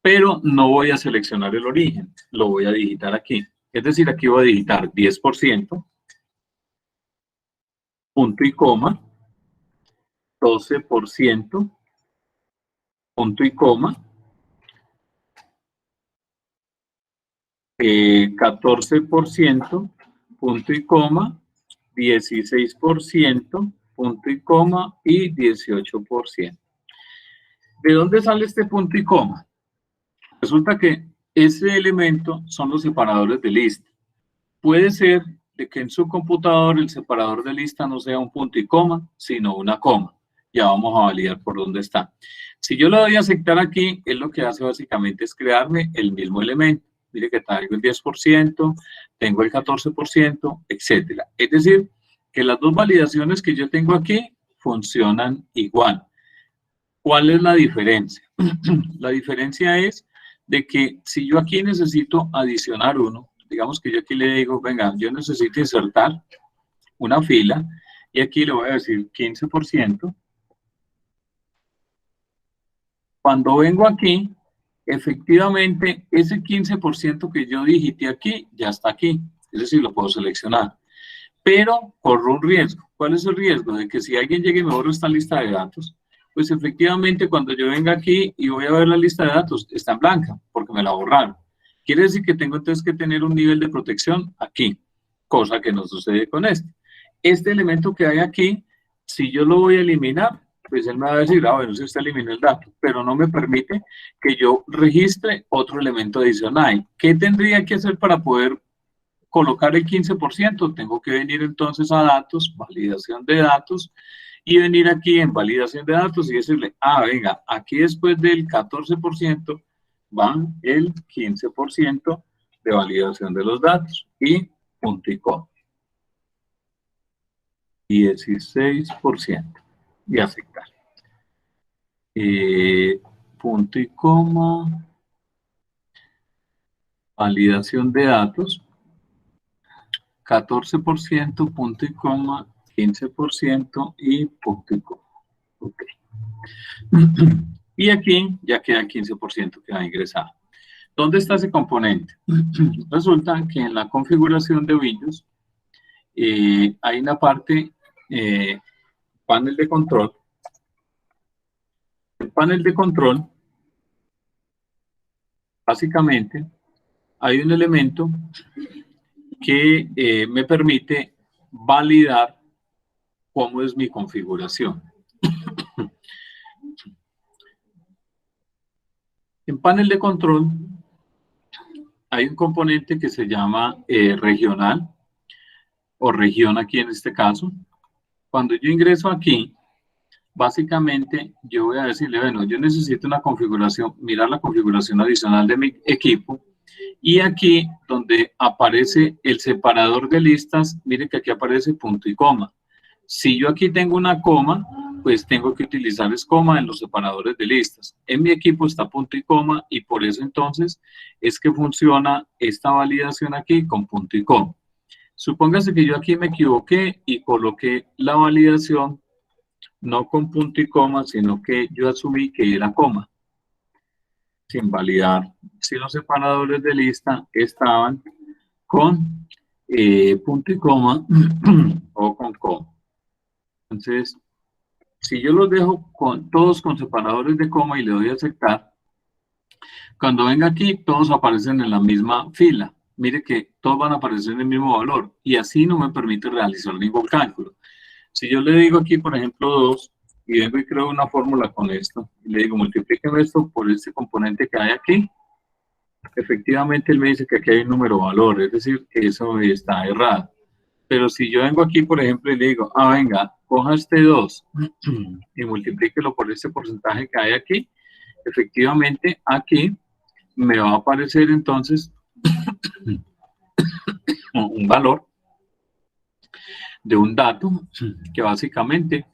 pero no voy a seleccionar el origen, lo voy a digitar aquí. Es decir, aquí voy a digitar 10%, punto y coma, 12%, punto y coma, 14%, punto y coma, 16%, punto y coma, y 18%. ¿De dónde sale este punto y coma? Resulta que ese elemento son los separadores de lista. Puede ser de que en su computador el separador de lista no sea un punto y coma, sino una coma. Ya vamos a validar por dónde está. Si yo le doy a aceptar aquí, él lo que hace básicamente es crearme el mismo elemento. Mire que tengo el 10%, tengo el 14%, etcétera. Es decir, que las dos validaciones que yo tengo aquí funcionan igual. ¿Cuál es la diferencia? La diferencia es de que si yo aquí necesito adicionar uno, digamos que yo aquí le digo, venga, yo necesito insertar una fila y aquí le voy a decir 15%. Cuando vengo aquí, efectivamente, ese 15% que yo digité aquí, ya está aquí. Es decir, lo puedo seleccionar. Pero corro un riesgo. ¿Cuál es el riesgo? De que si alguien llegue y me borra esta lista de datos, pues efectivamente cuando yo venga aquí y voy a ver la lista de datos, está en blanca, porque me la borraron. Quiere decir que tengo entonces que tener un nivel de protección aquí, cosa que no sucede con este. este elemento que hay aquí, si yo lo voy a eliminar, pues él me va a decir, ah, bueno, si usted eliminó el dato, pero no me permite que yo registre otro elemento adicional. ¿Qué tendría que hacer para poder colocar el 15%? Tengo que venir entonces a datos, validación de datos, y venir aquí en validación de datos y decirle, ah, venga, aquí después del 14% van el 15% de validación de los datos y punto y coma. 16% y aceptar. Punto y coma, validación de datos, 14%, punto y coma, 15% y punto y coma. Okay. Y aquí ya queda el 15% que va ingresado. ¿Dónde está ese componente? Resulta que en la configuración de Windows hay una parte, panel de control. El panel de control, básicamente, hay un elemento que me permite validar cómo es mi configuración. En panel de control hay un componente que se llama regional o región aquí en este caso. Cuando yo ingreso aquí, básicamente yo voy a decirle, bueno, yo necesito una configuración, mirar la configuración adicional de mi equipo, y aquí donde aparece el separador de listas, mire que aquí aparece punto y coma. Si yo aquí tengo una coma, pues tengo que utilizar es coma en los separadores de listas. En mi equipo está punto y coma, y por eso entonces es que funciona esta validación aquí con punto y coma. Supóngase que yo aquí me equivoqué y coloqué la validación no con punto y coma, sino que yo asumí que era coma, sin validar si los separadores de lista estaban con punto y coma o con coma. Entonces, si yo los dejo todos con separadores de coma y le doy a aceptar, cuando venga aquí, todos aparecen en la misma fila. Mire que todos van a aparecer en el mismo valor, y así no me permite realizar ningún cálculo. Si yo le digo aquí, por ejemplo, 2, y vengo y creo una fórmula con esto, y le digo, multiplíqueme esto por este componente que hay aquí, efectivamente él me dice que aquí hay un número valor, es decir, que eso está errado. Pero si yo vengo aquí, por ejemplo, y le digo, ah, venga, coja este 2 y multiplíquelo por este porcentaje que hay aquí, efectivamente aquí me va a aparecer entonces un valor de un dato que básicamente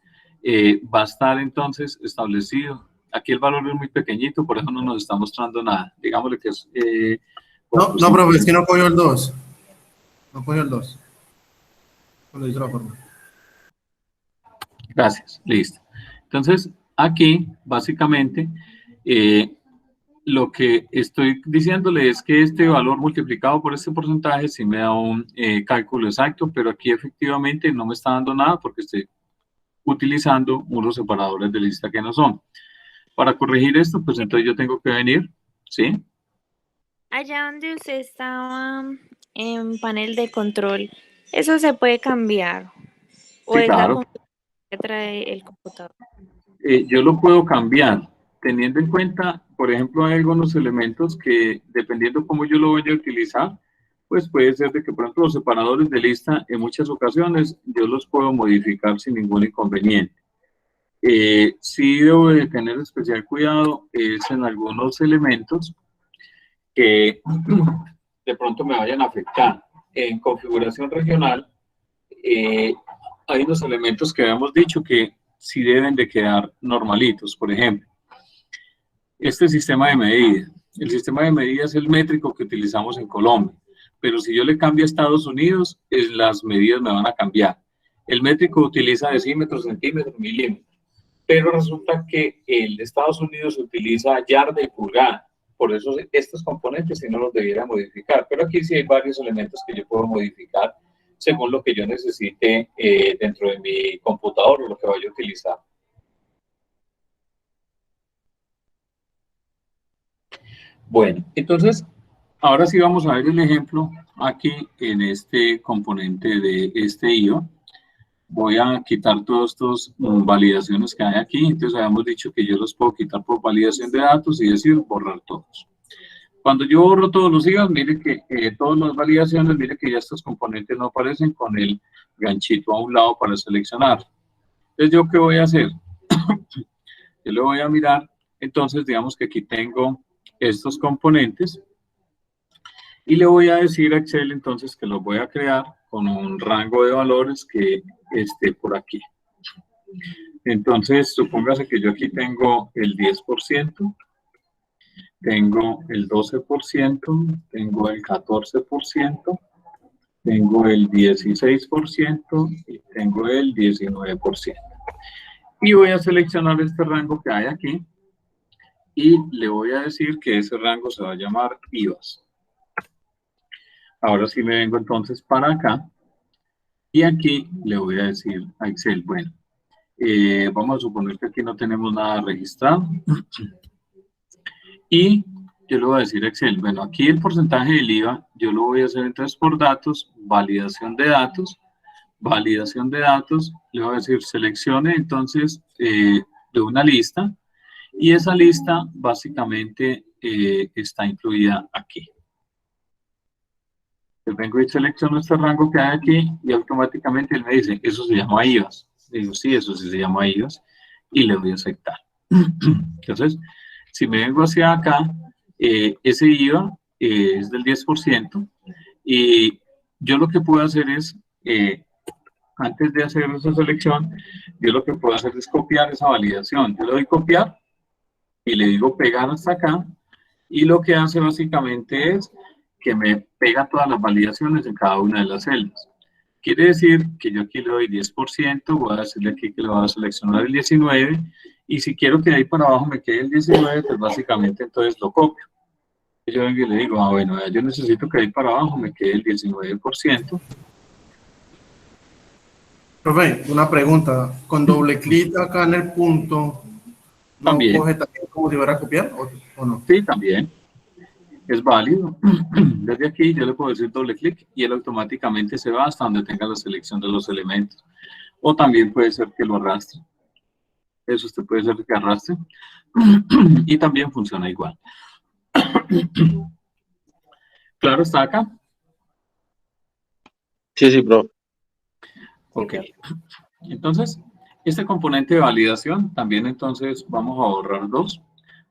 va a estar entonces establecido. Aquí el valor es muy pequeñito, por eso no nos está mostrando nada. Digámosle que es... no, profe, es que no cogió el 2. No cogió el 2. Cuando hizo la forma. Gracias, listo. Entonces, aquí, básicamente, lo que estoy diciéndole es que este valor multiplicado por este porcentaje sí me da un cálculo exacto, pero aquí efectivamente no me está dando nada porque estoy utilizando unos separadores de lista que no son. Para corregir esto, pues entonces yo tengo que venir, ¿sí? Allá donde usted estaba en panel de control, ¿eso se puede cambiar? ¿O Sí, es claro. la configuración que trae el computador? Yo lo puedo cambiar, teniendo en cuenta, por ejemplo, hay algunos elementos que, dependiendo cómo yo lo vaya a utilizar, pues puede ser de que, por ejemplo, los separadores de lista, en muchas ocasiones, yo los puedo modificar sin ningún inconveniente. Sí debo de tener especial cuidado es en algunos elementos que de pronto me vayan a afectar. En configuración regional, hay unos elementos que habíamos dicho que sí deben de quedar normalitos. Por ejemplo, este sistema de medida. El sistema de medida es el métrico que utilizamos en Colombia, pero si yo le cambio a Estados Unidos, las medidas me van a cambiar. El métrico utiliza decímetros, centímetros, milímetros, pero resulta que el de Estados Unidos utiliza yarda y pulgada. Por eso estos componentes sí no los debiera modificar, pero aquí sí hay varios elementos que yo puedo modificar según lo que yo necesite dentro de mi computador o lo que vaya a utilizar. Bueno, entonces, ahora sí vamos a ver el ejemplo aquí en este componente de este IVA. voy a quitar todos estos validaciones que hay aquí. Entonces habíamos dicho que yo los puedo quitar por validación de datos y decir borrar todos. Cuando yo borro todos los IVAs, mire que todas las validaciones, mire que ya estos componentes no aparecen con el ganchito a un lado para seleccionar. Entonces, ¿yo qué voy a hacer? Yo le voy a mirar, entonces, digamos que aquí tengo estos componentes y le voy a decir a Excel, entonces, que los voy a crear con un rango de valores que esté por aquí. Entonces, supóngase que yo aquí tengo el 10%, tengo el 12%, tengo el 14%, tengo el 16% y tengo el 19%. Y voy a seleccionar este rango que hay aquí y le voy a decir que ese rango se va a llamar IVAs. Ahora sí me vengo entonces para acá y aquí le voy a decir a Excel, bueno, vamos a suponer que aquí no tenemos nada registrado y yo le voy a decir a Excel, bueno, aquí el porcentaje del IVA yo lo voy a hacer entonces por datos, validación de datos, le voy a decir seleccione entonces de una lista y esa lista básicamente está incluida aquí. Yo vengo y selecciono este rango que hay aquí y automáticamente él me dice, eso se llama IVAs. Le digo, sí, eso sí se llama IVAs y le doy a aceptar. Entonces, si me vengo hacia acá, ese IVA es del 10% y yo lo que puedo hacer es, antes de hacer esa selección, yo lo que puedo hacer es copiar esa validación. Yo le doy copiar y le digo pegar hasta acá y lo que hace básicamente es que me pega todas las validaciones en cada una de las celdas. Quiere decir que yo aquí le doy 10%, voy a decirle aquí que le voy a seleccionar el 19, y si quiero que de ahí para abajo me quede el 19, pues básicamente entonces lo copio. Yo vengo y le digo, bueno, yo necesito que de ahí para abajo me quede el 19%. Profe, una pregunta, con doble clic acá en el punto, ¿no también coge también como si fuera a copiar o no? Sí, también. Es válido. Desde aquí yo le puedo decir doble clic y él automáticamente se va hasta donde tenga la selección de los elementos. O también puede ser que lo arrastre. Eso usted puede ser que arrastre. Y también funciona igual. ¿Claro está acá? Sí, sí, bro. Ok. Entonces, este componente de validación, también entonces vamos a borrar dos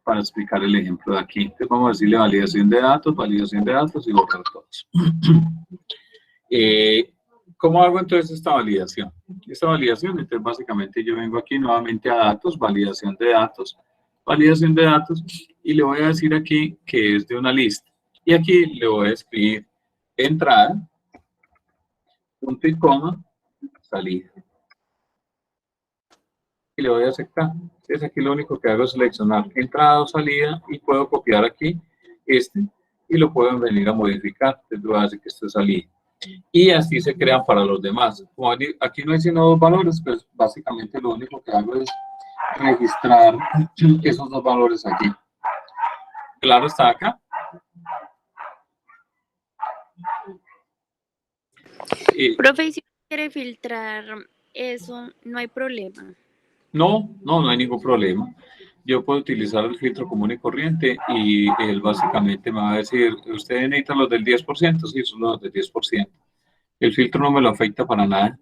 para explicar el ejemplo de aquí. Entonces vamos a decirle validación de datos y borrar todos. ¿Cómo hago entonces esta validación? Esta validación, entonces básicamente yo vengo aquí nuevamente a datos, validación de datos, y le voy a decir aquí que es de una lista. Y aquí le voy a escribir entrada, punto y coma, salida. Y le voy a aceptar. Entonces aquí lo único que hago es seleccionar entrada o salida y puedo copiar aquí y lo pueden venir a modificar. Entonces voy a decir que esto es salida. Y así se crean para los demás. Como aquí no hay sino dos valores, pues básicamente lo único que hago es registrar esos dos valores aquí. ¿Claro está acá? Profe, si quiere filtrar eso, no hay problema. No hay ningún problema. Yo puedo utilizar el filtro común y corriente y él básicamente me va a decir, ¿usted necesita los del 10%? Sí, son los del 10%. El filtro no me lo afecta para nada.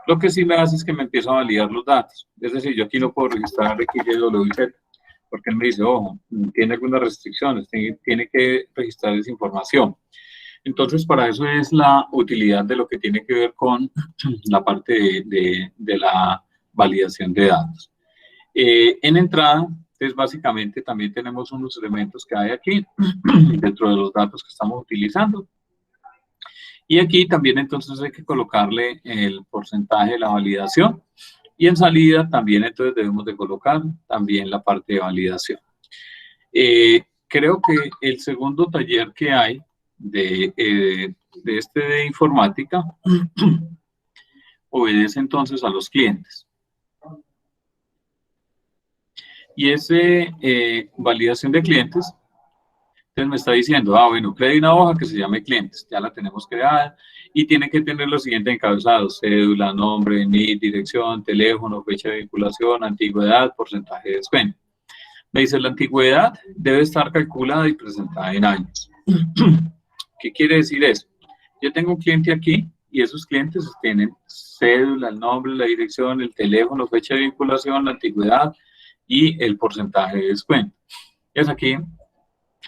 Lo que sí me hace es que me empieza a validar los datos. Es decir, yo aquí no puedo registrar XYZ, porque él me dice, ojo, tiene algunas restricciones, tiene que registrar esa información. Entonces, para eso es la utilidad de lo que tiene que ver con la parte de la validación de datos. En entrada, entonces básicamente también tenemos unos elementos que hay aquí dentro de los datos que estamos utilizando. Y aquí también entonces hay que colocarle el porcentaje de la validación. Y en salida también entonces debemos de colocar también la parte de validación. Creo que el segundo taller que hay de informática obedece entonces a los clientes. Y ese validación de clientes, entonces me está diciendo, bueno, cree una hoja que se llame clientes, ya la tenemos creada, y tiene que tener los siguientes encabezados: cédula, nombre, NID, dirección, teléfono, fecha de vinculación, antigüedad, porcentaje de descuento. Me dice, la antigüedad debe estar calculada y presentada en años. ¿Qué quiere decir eso? Yo tengo un cliente aquí y esos clientes tienen cédula, el nombre, la dirección, el teléfono, fecha de vinculación, la antigüedad y el porcentaje de descuento. Es aquí,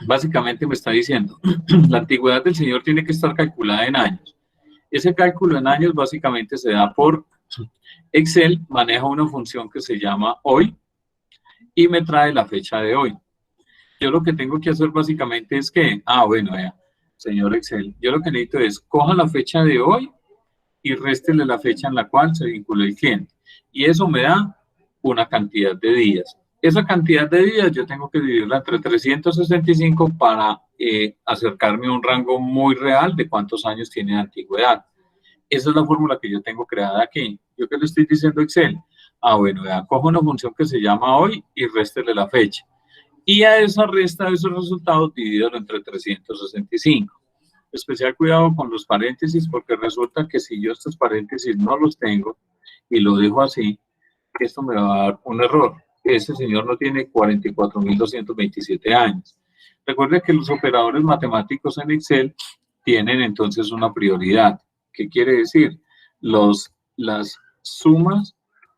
básicamente me está diciendo, la antigüedad del señor tiene que estar calculada en años. Ese cálculo en años básicamente se da por Excel, maneja una función que se llama hoy y me trae la fecha de hoy. Yo lo que tengo que hacer básicamente es que, bueno, vea, señor Excel, yo lo que necesito es coja la fecha de hoy y réstele la fecha en la cual se vinculó el cliente. Y eso me da una cantidad de días. Esa cantidad de días yo tengo que dividirla entre 365 para acercarme a un rango muy real de cuántos años tiene de antigüedad. Esa es la fórmula que yo tengo creada aquí. ¿Yo qué le estoy diciendo a Excel? Bueno, vea, cojo una función que se llama hoy y réstele la fecha. Y a esa resta de esos resultados divídelo entre 365. Especial cuidado con los paréntesis, porque resulta que si yo estos paréntesis no los tengo y lo dejo así, esto me va a dar un error. Ese señor no tiene 44.227 años. Recuerden que los operadores matemáticos en Excel tienen entonces una prioridad. ¿Qué quiere decir? Las sumas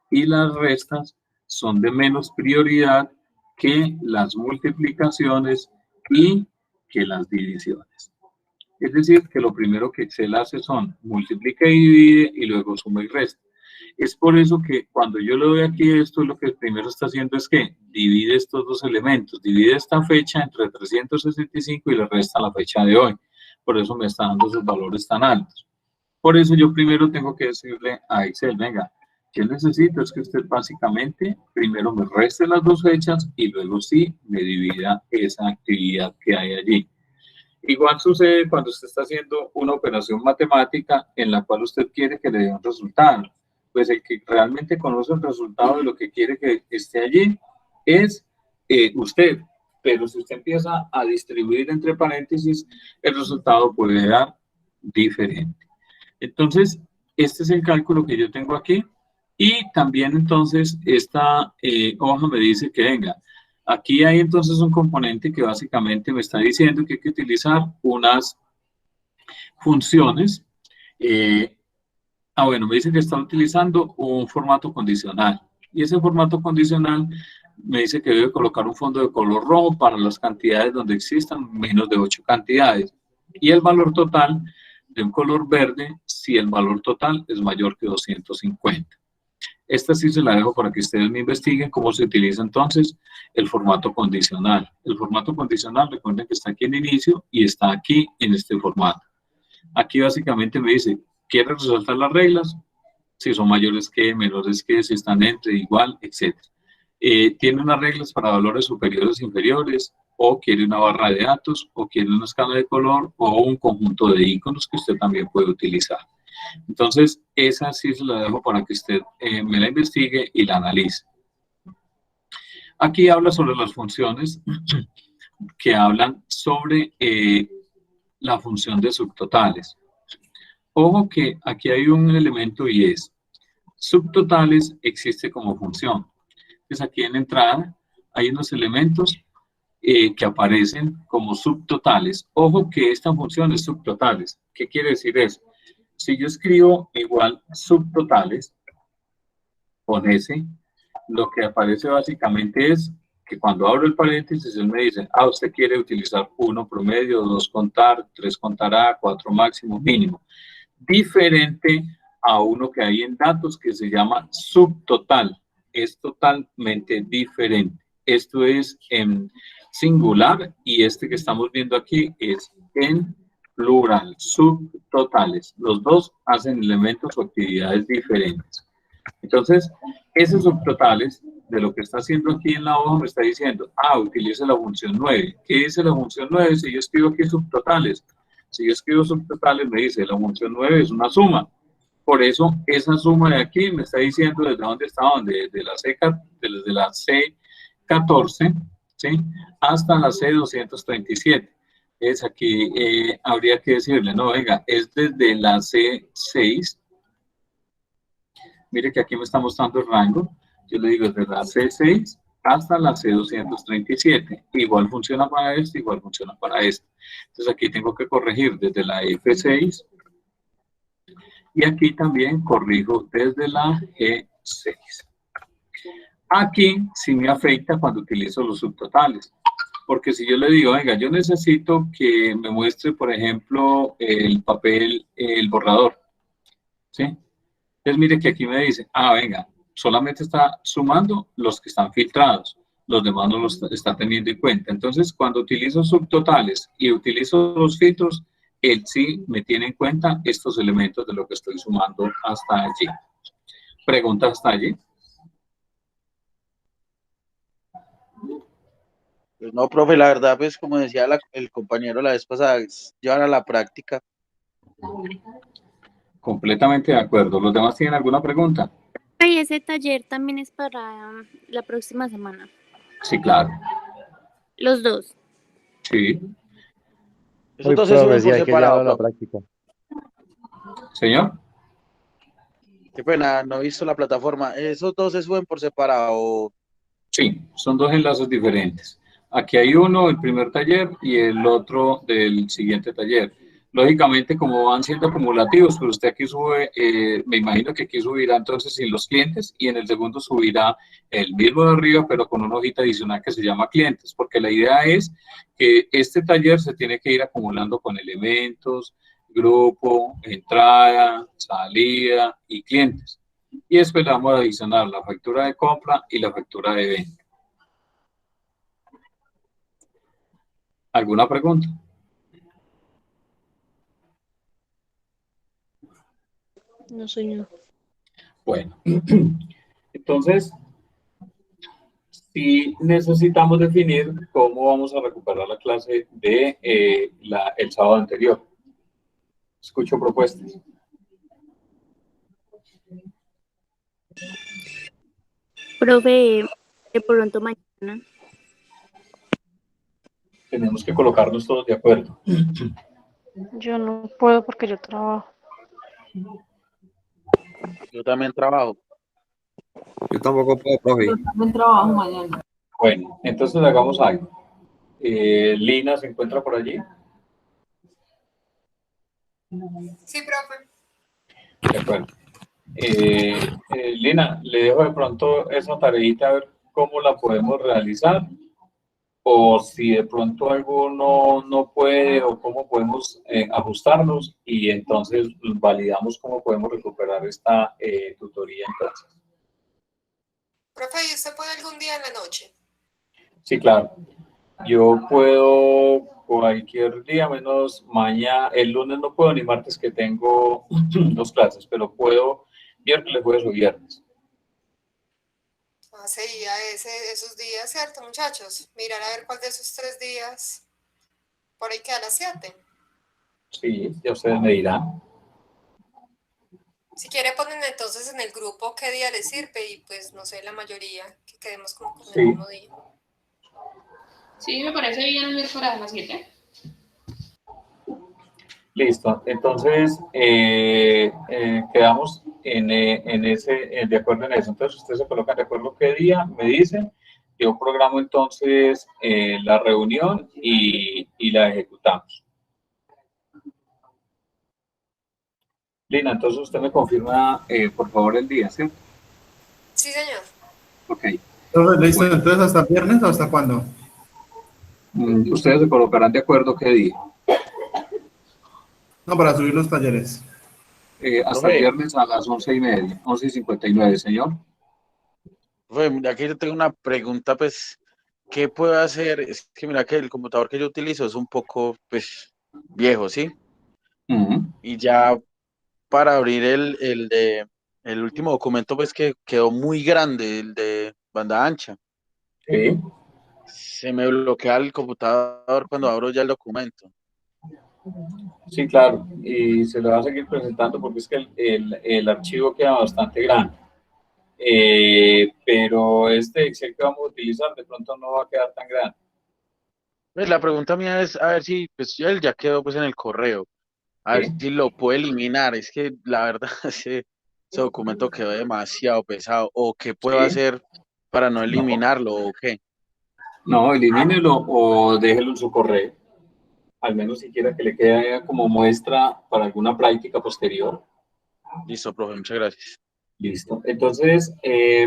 y las restas son de menos prioridad que las multiplicaciones y que las divisiones. Es decir, que lo primero que Excel hace son multiplica y divide y luego suma y resta. Es por eso que cuando yo le doy aquí esto, lo que primero está haciendo es que divide estos dos elementos, divide esta fecha entre 365 y le resta la fecha de hoy. Por eso me está dando esos valores tan altos. Por eso yo primero tengo que decirle a Excel, venga, yo necesito es que usted básicamente primero me reste las dos fechas y luego sí me divida esa actividad que hay allí. Igual sucede cuando usted está haciendo una operación matemática en la cual usted quiere que le dé un resultado. Pues el que realmente conoce el resultado de lo que quiere que esté allí es usted. Pero si usted empieza a distribuir entre paréntesis, el resultado puede dar diferente. Entonces, este es el cálculo que yo tengo aquí. Y también entonces esta hoja me dice que venga, aquí hay entonces un componente que básicamente me está diciendo que hay que utilizar unas funciones. Bueno, me dice que está utilizando un formato condicional. Y ese formato condicional me dice que debe colocar un fondo de color rojo para las cantidades donde existan menos de 8 cantidades. Y el valor total de un color verde si el valor total es mayor que 250. Esta sí se la dejo para que ustedes me investiguen cómo se utiliza entonces el formato condicional. El formato condicional, recuerden que está aquí en inicio y está aquí en este formato. Aquí básicamente me dice, ¿quiere resaltar las reglas? Si son mayores que, menores que, si están entre, igual, etc. Tiene unas reglas para valores superiores e inferiores, o quiere una barra de datos, o quiere una escala de color, o un conjunto de iconos que usted también puede utilizar. Entonces, esa sí se la dejo para que usted me la investigue y la analice. Aquí habla sobre las funciones que hablan sobre la función de subtotales. Ojo que aquí hay un elemento y es, subtotales existe como función. Entonces aquí en entrada hay unos elementos que aparecen como subtotales. Ojo que esta función es subtotales. ¿Qué quiere decir eso? Si yo escribo igual subtotales, con ese, lo que aparece básicamente es que cuando abro el paréntesis, él me dice, usted quiere utilizar 1 promedio, 2 contar, 3 contará, 4 máximo, mínimo. Diferente a uno que hay en datos que se llama subtotal. Es totalmente diferente. Esto es en singular y este que estamos viendo aquí es en plural, subtotales. Los dos hacen elementos o actividades diferentes. Entonces, esos subtotales de lo que está haciendo aquí en la hoja me está diciendo, utilice la función 9. ¿Qué dice la función 9? Si yo escribo aquí subtotales, si yo escribo subtotales me dice, la función 9 es una suma. Por eso, esa suma de aquí me está diciendo desde dónde estaban, desde la C14, ¿sí? Hasta la C237. Es aquí, habría que decirle, no, venga, es desde la C6. Mire que aquí me está mostrando el rango. Yo le digo desde la C6 hasta la C237. Igual funciona para este, igual funciona para este. Entonces aquí tengo que corregir desde la F6 y aquí también corrijo desde la G6. Aquí sí me afecta cuando utilizo los subtotales. Porque si yo le digo, venga, yo necesito que me muestre, por ejemplo, el papel, el borrador, ¿sí? Entonces mire que aquí me dice, venga, solamente está sumando los que están filtrados, los demás no los está teniendo en cuenta. Entonces, cuando utilizo subtotales y utilizo los filtros, él sí me tiene en cuenta estos elementos de lo que estoy sumando hasta allí. ¿Preguntas hasta allí? Pues no, profe, la verdad, pues como decía el compañero la vez pasada, es llevar a la práctica. Completamente de acuerdo. ¿Los demás tienen alguna pregunta? Y ese taller también es para la próxima semana. Sí, claro. Los dos. Sí. Eso entonces suben por separado, la profe. práctica. Señor. Qué pena, no he visto la plataforma. ¿Esos dos se suben por separado? Sí, son dos enlaces diferentes. Aquí hay uno, el primer taller, y el otro del siguiente taller. Lógicamente, como van siendo acumulativos, pero usted aquí sube, me imagino que aquí subirá entonces sin los clientes, y en el segundo subirá el mismo de arriba, pero con una hojita adicional que se llama clientes, porque la idea es que este taller se tiene que ir acumulando con elementos, grupo, entrada, salida y clientes. Y después le vamos a adicionar la factura de compra y la factura de venta. ¿Alguna pregunta? No, señor. Bueno, entonces, sí necesitamos definir cómo vamos a recuperar la clase de el sábado anterior. Escucho propuestas. Profe, de pronto mañana. Tenemos que colocarnos todos de acuerdo. Yo no puedo porque yo trabajo. Yo también trabajo. Yo tampoco puedo, profe. Yo también trabajo mañana. Bueno, entonces hagamos algo. Lina se encuentra por allí. Sí, profe. De acuerdo. Lina, le dejo de pronto esa tareita a ver cómo la podemos realizar, o si de pronto alguno no puede, o cómo podemos ajustarnos, y entonces validamos cómo podemos recuperar esta tutoría entonces. Profe, ¿y usted puede algún día en la noche? Sí, claro. Yo puedo cualquier día menos mañana, el lunes no puedo, ni martes que tengo dos clases, pero puedo miércoles, jueves o viernes. Sería esos días, ¿cierto, muchachos? Mirar a ver cuál de esos 3 días por ahí queda a las 7. Sí, ya ustedes me dirán. Si quiere ponen entonces en el grupo qué día les sirve y pues no sé, la mayoría, que quedemos con el mismo día. Sí, me parece bien el miércoles a las 7. Listo, entonces quedamos de acuerdo en eso. Entonces ustedes se colocan de acuerdo qué día, me dicen, yo programo entonces la reunión y la ejecutamos. Lina, entonces usted me confirma por favor el día, ¿cierto? Sí, señor. Ok. Entonces, ¿listo? Entonces, ¿hasta viernes o hasta cuándo? Ustedes se colocarán de acuerdo qué día. No, para subir los talleres. Hasta el viernes a las 11:30, 11:59, señor. Profe, mira que yo tengo una pregunta, pues, ¿qué puedo hacer? Es que mira que el computador que yo utilizo es un poco, pues, viejo, ¿sí? Y ya para abrir el último documento, pues, que quedó muy grande, el de banda ancha. Sí. Se me bloquea el computador cuando abro ya el documento. Sí, claro, y se lo va a seguir presentando porque es que el archivo queda bastante grande. Pero este Excel que vamos a utilizar de pronto no va a quedar tan grande. Pues la pregunta mía es, a ver si, pues él ya quedó pues en el correo, a ver si lo puede eliminar, es que la verdad ese documento quedó demasiado pesado, o qué puedo hacer para no eliminarlo, o qué. No, elimínelo o déjelo en su correo, al menos si quiera que le quede como muestra para alguna práctica posterior. Listo, profe, muchas gracias. Listo. Entonces,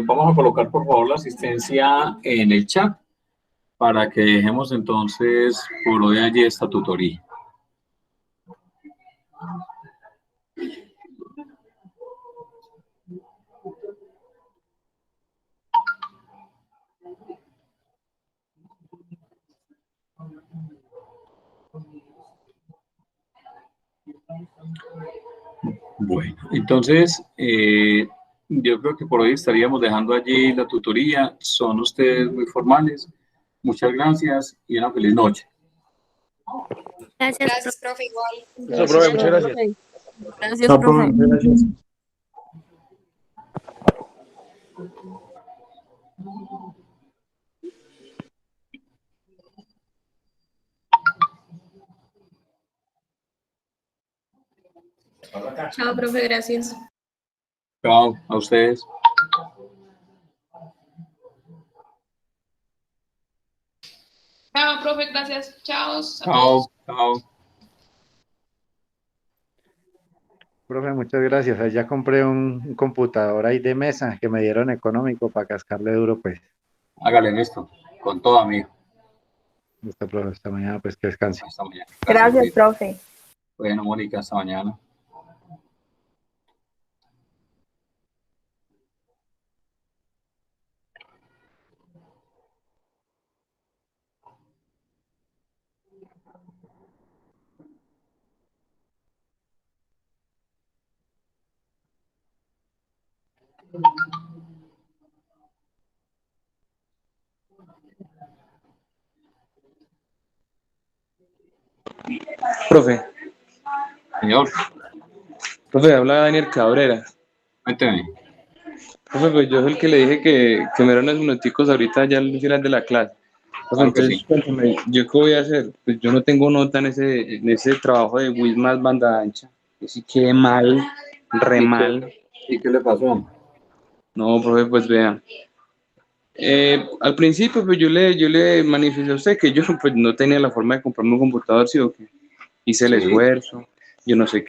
vamos a colocar por favor la asistencia en el chat para que dejemos entonces por hoy allí esta tutoría. Bueno, entonces, yo creo que por hoy estaríamos dejando allí la tutoría. Son ustedes muy formales. Muchas gracias y una feliz noche. Gracias, profe, igual. Eso, profe, muchas gracias. Gracias, profe. Gracias. Chao, profe, gracias. Chao, a ustedes. Chao, profe, gracias. Chao. Chao, chao. Profe, muchas gracias. Ahí ya compré un computador ahí de mesa que me dieron económico para cascarle duro, pues. Hágale esto, con todo, amigo. Listo, profe, hasta mañana, pues que descanse. Hasta mañana. Gracias, profe. Bueno, Mónica, hasta mañana. Profe, Señor, profe, habla Daniel Cabrera. cuénteme. Profe, pues yo soy el que le dije que me dieron unos minuticos ahorita ya al final de la clase. Profe, Claro que entonces, sí. cuéntame, ¿yo qué voy a hacer? Pues yo no tengo nota en ese trabajo de Wismas banda ancha. Así que mal, re mal. ¿Y qué le pasó? No, profe, pues vea. Al principio, pues yo le manifesté a usted que yo pues no tenía la forma de comprarme un computador, sí o qué. Hice el Sí. esfuerzo, yo no sé